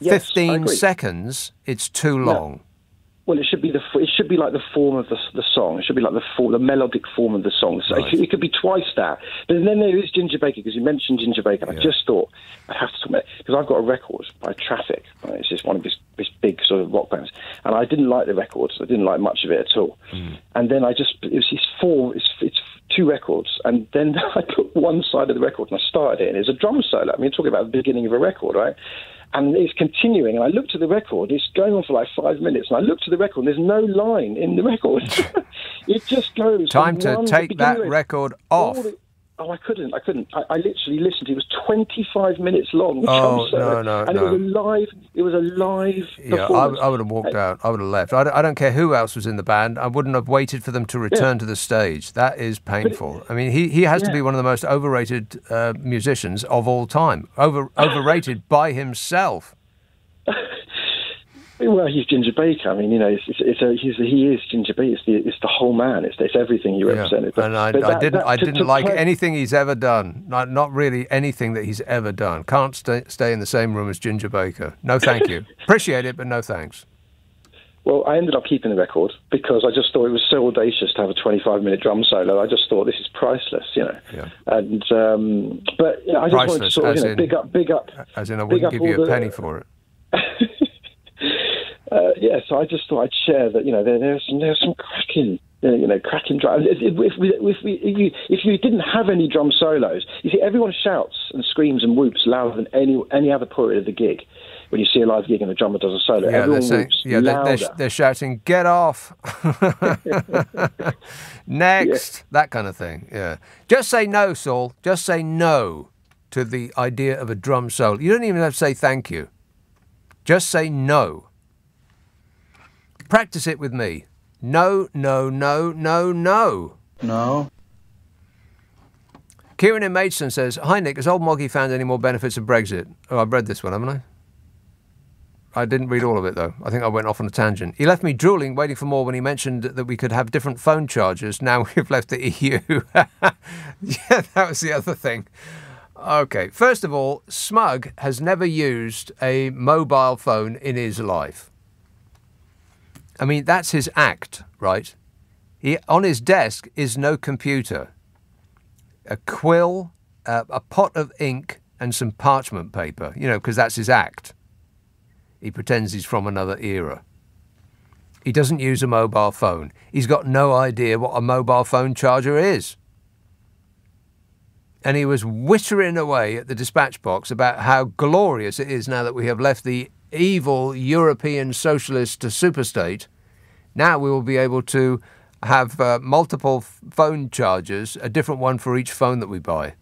15 seconds, it's too long. Well, it should be like the form of the song. It should be like the melodic form of the song. So it could be twice that. But then there is Ginger Baker, because you mentioned Ginger Baker. And I just thought I have to talk about it, because I've got a record by Traffic. Right? It's just one of his big sort of rock bands, and I didn't like the records. I didn't like much of it at all. And then it's 2 records, and then I put one side of the record and I started it, and it's a drum solo. I mean, you're talking about the beginning of a record, right? And it's continuing, and I looked at the record, it's going on for like 5 minutes, and I looked at the record, and there's no line in the record. It just goes. Time to take that record off. I couldn't. I literally listened. It was 25 minutes long. No. And it was a live performance. I would have walked out. I would have left. I don't care who else was in the band. I wouldn't have waited for them to return to the stage. That is painful. I mean, he has to be one of the most overrated musicians of all time. Overrated by himself. Well, he's Ginger Baker. I mean, he is Ginger Baker. It's the whole man. It's everything he represented. And I didn't like anything he's ever done. Not really anything that he's ever done. Can't stay in the same room as Ginger Baker. No, thank you. Appreciate it, but no thanks. Well, I ended up keeping the record because I just thought it was so audacious to have a 25-minute drum solo. I just thought this is priceless, Yeah. And but I just wanted to sort of big up. As in, I wouldn't give you a penny for it. So I just thought I'd share that. There's some cracking drum. If you didn't have any drum solos, you see, everyone shouts and screams and whoops louder than any other point of the gig. When you see a live gig and the drummer does a solo, everyone whoops louder. They're shouting, "Get off!" Next, that kind of thing. Yeah, just say no, Saul. Just say no to the idea of a drum solo. You don't even have to say thank you. Just say no. Practice it with me. No. Kieran in Maidstone says, "Hi Nick, has old Moggy found any more benefits of Brexit?" Oh, I've read this one, haven't I? I didn't read all of it, though. I think I went off on a tangent. He left me drooling, waiting for more when he mentioned that we could have different phone charges. Now we've left the EU. Yeah, that was the other thing. Okay, first of all, Smug has never used a mobile phone in his life. I mean, that's his act, right? On his desk is no computer. A quill, a pot of ink, and some parchment paper, because that's his act. He pretends he's from another era. He doesn't use a mobile phone. He's got no idea what a mobile phone charger is. And he was whittering away at the dispatch box about how glorious it is now that we have left the evil European socialist superstate. Now we will be able to have multiple phone chargers, a different one for each phone that we buy.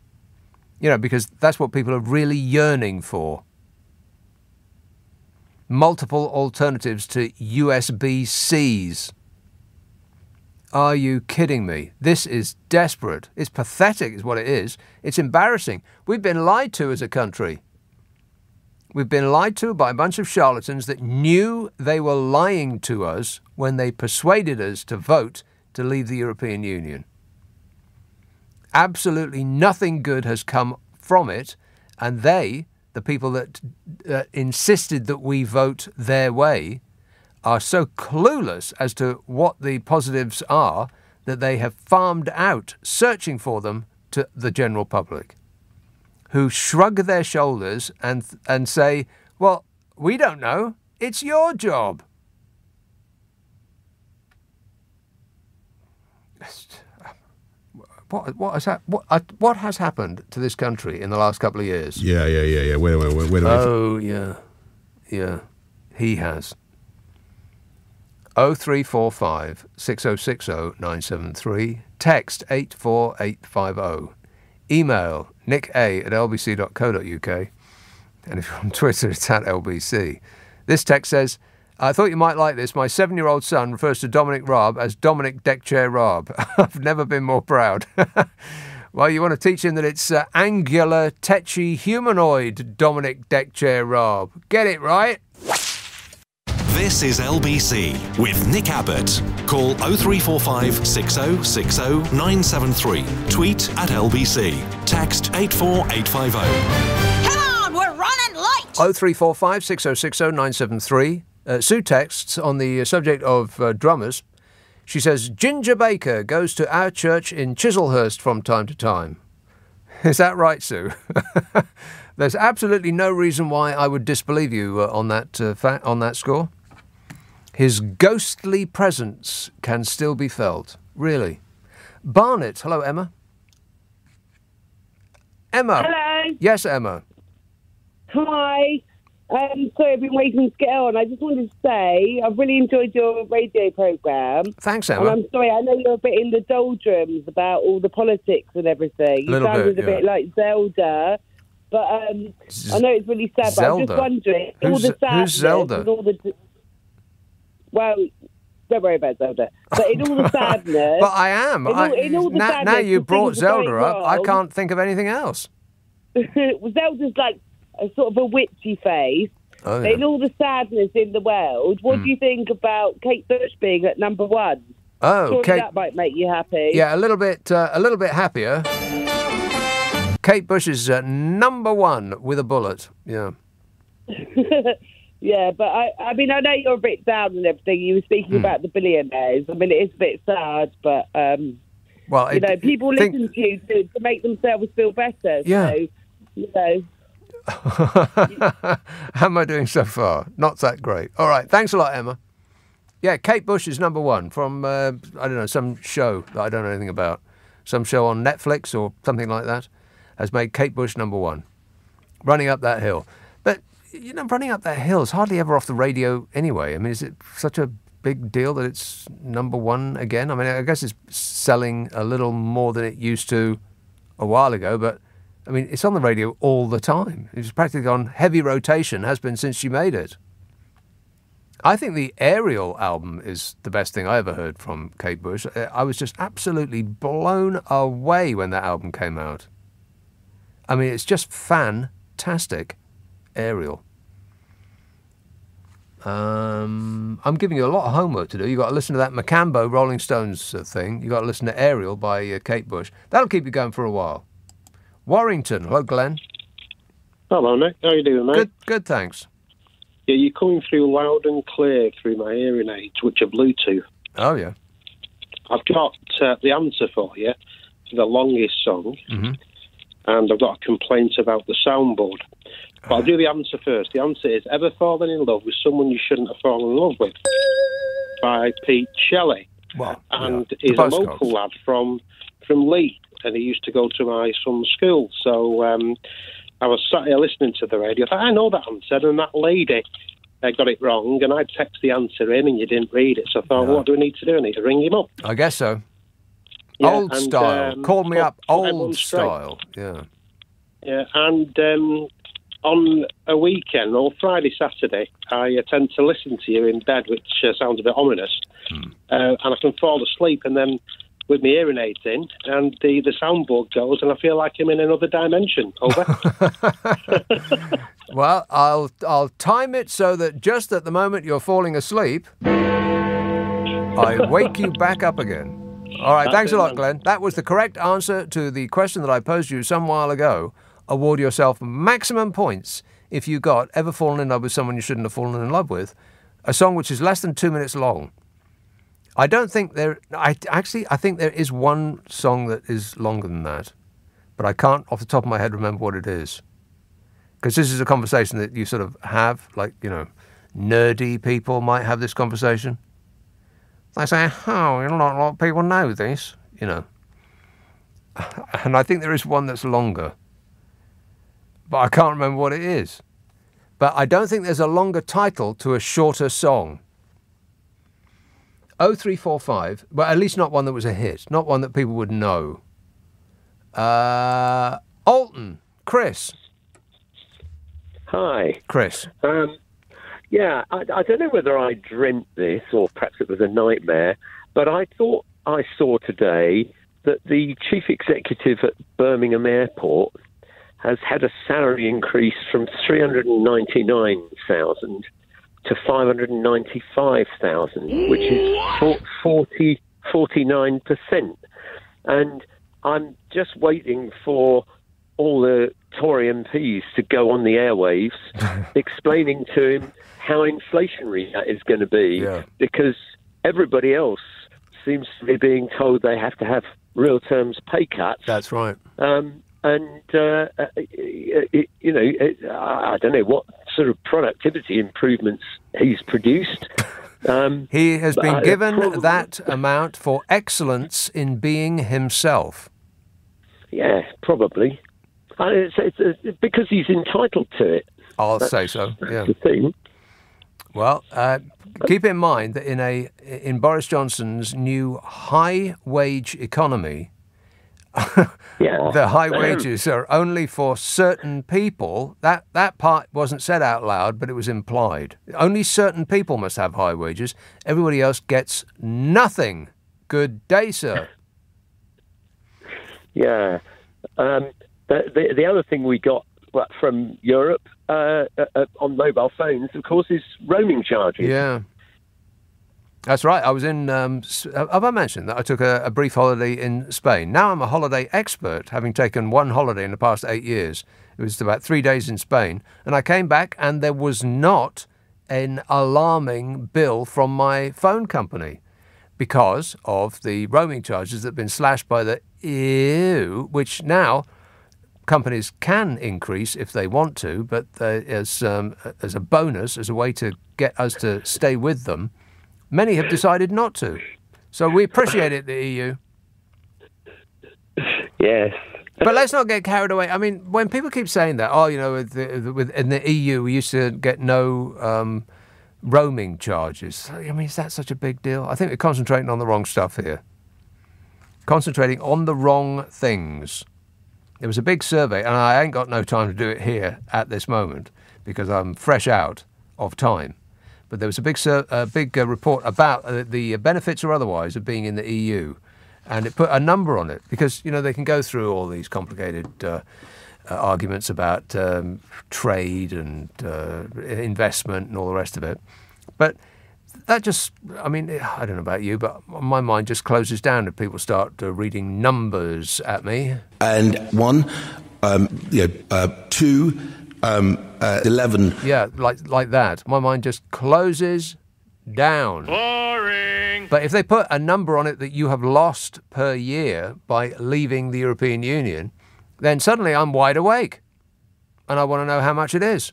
Because that's what people are really yearning for. Multiple alternatives to USB-Cs. Are you kidding me? This is desperate. It's pathetic is what it is. It's embarrassing. We've been lied to as a country. We've been lied to by a bunch of charlatans that knew they were lying to us when they persuaded us to vote to leave the European Union. Absolutely nothing good has come from it, and they, the people that insisted that we vote their way, are so clueless as to what the positives are that they have farmed out searching for them to the general public, who shrug their shoulders and say, well, we don't know, it's your job. What has happened to this country in the last couple of years? Yeah. Wait a minute. Oh, yeah. He has. 0345 6060 973. Text 84850. Email nica@lbc.co.uk. And if you're on Twitter, it's @LBC. This text says, I thought you might like this. My 7-year-old son refers to Dominic Raab as Dominic Deckchair Raab. I've never been more proud. Well, you want to teach him that it's angular, tetchy, humanoid Dominic Deckchair Raab. Get it right? This is LBC with Nick Abbott. Call 0345 6060 973. Tweet @LBC. Text 84850. Come on, we're running late. 0345 6060 973. Sue texts on the subject of drummers. She says, Ginger Baker goes to our church in Chislehurst from time to time. Is that right, Sue? There's absolutely no reason why I would disbelieve you on that score. His ghostly presence can still be felt. Really. Barnet. Hello, Emma. Emma. Hello. Yes, Emma. Hi. Sorry, I've been waiting to get on. I just wanted to say I've really enjoyed your radio programme. Thanks, Emma. And I'm sorry, I know you're a bit in the doldrums about all the politics and everything. You sounded a bit like Zelda. But I know it's really sad, but I'm just wondering, all the sadness who's Zelda? and all the... Well, don't worry about Zelda. But in all the sadness... But I am. In all the sadness, now you brought Zelda up, wrong, I can't think of anything else. Zelda's like a sort of a witchy face. Oh, yeah. In all the sadness in the world, what do you think about Kate Bush being at number 1? Oh, Surely Kate... that might make you happy. Yeah, a little bit happier. Kate Bush is number 1 with a bullet. Yeah. Yeah, but I mean, I know you're a bit down and everything. You were speaking about the billionaires. I mean, it is a bit sad, but well, you know, people listen to you to make themselves feel better. Yeah. So, you know. How am I doing so far? Not that great. All right, thanks a lot, Emma. Yeah, Kate Bush is number 1 from, I don't know, some show that I don't know anything about. Some show on Netflix or something like that has made Kate Bush number 1. Running Up That Hill. But, you know, Running Up That Hill is hardly ever off the radio anyway. I mean, is it such a big deal that it's number 1 again? I mean, I guess it's selling a little more than it used to a while ago, but I mean, it's on the radio all the time. It's practically on heavy rotation, has been since she made it. I think the Ariel album is the best thing I ever heard from Kate Bush. I was just absolutely blown away when that album came out. I mean, it's just fantastic, Ariel. I'm giving you a lot of homework to do. You've got to listen to that Macambo Rolling Stones thing. You've got to listen to Ariel by Kate Bush. That'll keep you going for a while. Warrington. Hello, Glenn. Hello, Nick. How are you doing, mate? Good, thanks. Yeah, you're coming through loud and clear through my hearing aids, which are Bluetooth. Oh, yeah. I've got the answer for you for the longest song, and I've got a complaint about the soundboard. But I'll do the answer first. The answer is, ever fallen in love with someone you shouldn't have fallen in love with? By Pete Shelley. Well, and he's a local lad from Lee, and he used to go to my son's school. So I was sat here listening to the radio. I thought, I know that answer, and that lady got it wrong, and I text the answer in, and you didn't read it. So I thought, what do I need to do? I need to ring him up. I guess so. Yeah, old style. Call me up, old style. Yeah. Yeah, and on a weekend, or Friday, Saturday, I tend to listen to you in bed, which sounds a bit ominous, and I can fall asleep, and then with my hearing aids in, and the soundboard goes, and I feel like I'm in another dimension. Over. Well, I'll time it so that just at the moment you're falling asleep, I wake you back up again. All right, thanks a lot, Glenn. That was the correct answer to the question that I posed you some while ago. Award yourself maximum points if you got Ever Fallen in Love with Someone You Shouldn't Have Fallen in Love With, a song which is less than 2 minutes long. I don't think I think there is one song that is longer than that, but I can't off the top of my head remember what it is. Because this is a conversation that you sort of have, like, you know, nerdy people might have this conversation. They say, oh, you know, not a lot of people know this, you know. And I think there is one that's longer, but I can't remember what it is. But I don't think there's a longer title to a shorter song. 0345, well, at least not one that was a hit, not one that people would know. Alton, Chris. Hi. Chris. Yeah, I don't know whether I dreamt this or perhaps it was a nightmare, but I thought I saw today that the chief executive at Birmingham Airport has had a salary increase from 399,000 to 595,000, which is 49%. And I'm just waiting for all the Tory MPs to go on the airwaves explaining to him how inflationary that is going to be, because everybody else seems to be being told they have to have real terms pay cuts. That's right. I don't know what sort of productivity improvements he's produced. He has been given that amount for excellence in being himself. Yeah, probably. It's because he's entitled to it. That's say so. Yeah. The thing. Well, keep in mind that in Boris Johnson's new high-wage economy, the high wages are only for certain people. That part wasn't said out loud, but it was implied. Only certain people must have high wages. Everybody else gets nothing. Good day, sir. Yeah. The other thing we got from Europe on mobile phones, of course, is roaming charges. Yeah. That's right. I was in, have I mentioned that I took a brief holiday in Spain? Now I'm a holiday expert, having taken one holiday in the past 8 years. It was about 3 days in Spain. And I came back and there was not an alarming bill from my phone company because of the roaming charges that have been slashed by the EU, which now companies can increase if they want to, but as a bonus, as a way to get us to stay with them, many have decided not to. So we appreciate it, the EU. Yes. But let's not get carried away. I mean, when people keep saying that, in the EU we used to get no roaming charges. I mean, is that such a big deal? I think we're concentrating on the wrong stuff here. Concentrating on the wrong things. There was a big survey, and I ain't got no time to do it here at this moment because I'm fresh out of time. But there was a big report about the benefits or otherwise of being in the EU, and it put a number on it because, they can go through all these complicated arguments about trade and investment and all the rest of it. But that just, I don't know about you, but my mind just closes down if people start reading numbers at me. And 1, 2, 11. Yeah, like that. My mind just closes down. Boring. But if they put a number on it that you have lost per year by leaving the European Union, then suddenly I'm wide awake. And I want to know how much it is.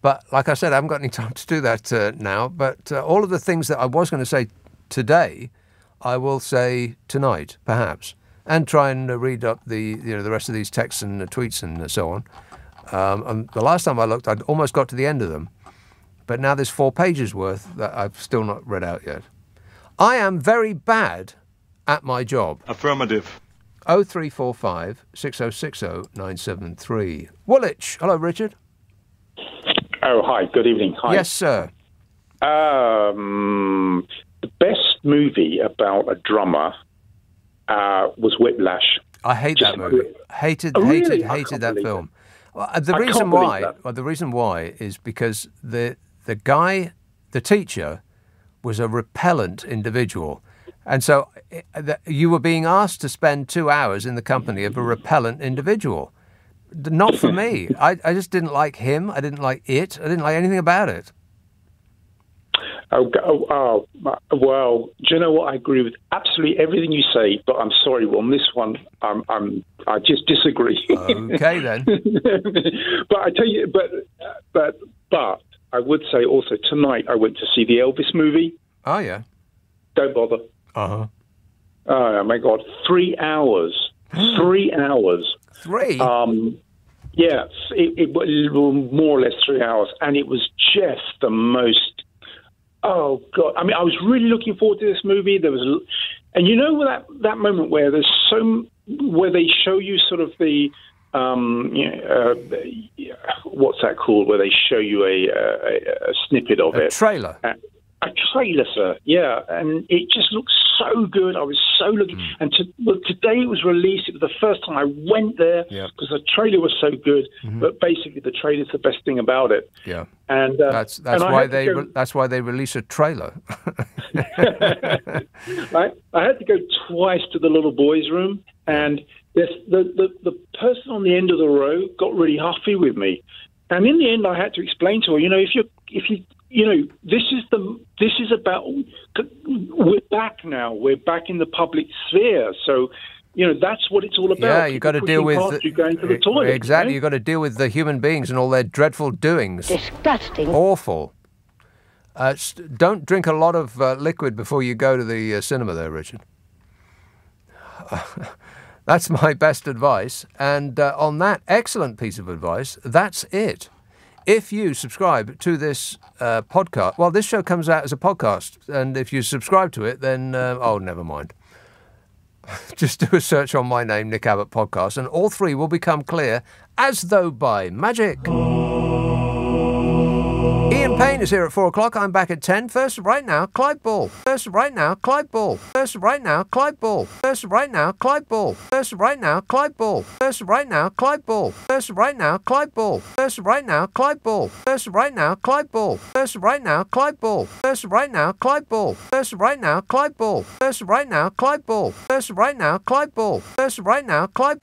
But like I said, I haven't got any time to do that now. But all of the things that I was going to say today, I will say tonight, perhaps, and try and read up the rest of these texts and tweets and so on. And the last time I looked, I'd almost got to the end of them. But now there's 4 pages worth that I've still not read out yet. I am very bad at my job. Affirmative. 0345 6060 973. Woolwich. Hello, Richard. Oh, hi. Good evening. Hi. Yes, sir. the best movie about a drummer was Whiplash. I hate that movie. Hated that film. Well, the reason why is because the guy, the teacher, was a repellent individual. And so you were being asked to spend 2 hours in the company of a repellent individual. Not for me. I just didn't like him. I didn't like it. I didn't like anything about it. Well, do you know what? I agree with absolutely everything you say, but I'm sorry. On this one, I just disagree. Okay, then. But I tell you, but I would say also tonight I went to see the Elvis movie. Oh yeah. Don't bother. Oh my God, 3 hours. 3 hours. 3. Yes, it was more or less 3 hours, and it was just the most. Oh God! I mean, I was really looking forward to this movie. There was, and you know that moment where where they show you sort of the, what's that called? Where they show you a snippet of it. A trailer. A trailer, sir. Yeah, and it just looks so good. I was so looking. And today it was released. It was the first time I went there because the trailer was so good. But basically, the trailer's the best thing about it. Yeah, and that's why they release a trailer. I had to go twice to the little boys' room, and the person on the end of the row got really huffy with me. And in the end, I had to explain to her, if you this is about, we're back now. We're back in the public sphere. So, that's what it's all about. Yeah, you've got to deal with you going to the toilet. Exactly, you've got to deal with the human beings and all their dreadful doings. Disgusting. Awful. Don't drink a lot of liquid before you go to the cinema there, Richard. That's my best advice. And on that excellent piece of advice, that's it. If you subscribe to this podcast, well, this show comes out as a podcast, and if you subscribe to it, then, never mind. Just do a search on my name, Nick Abbott Podcast, and all three will become clear as though by magic. Ian Payne is here at 4 o'clock. I'm back at 10. First right now, Clyde Ball. First right now, Clyde Ball. First right now, Clyde Ball. First right now, Clyde Ball. First right now, Clyde Ball. First right now, Clyde Ball. First right now, Clyde Ball. First right now, Clyde Ball. First right now, Clyde Ball. First right now, Clyde Ball. First right now, Clyde Ball. First right now, Clyde Ball. First right now, Clyde Ball. First right now, Clyde Ball. First right now, Clyde.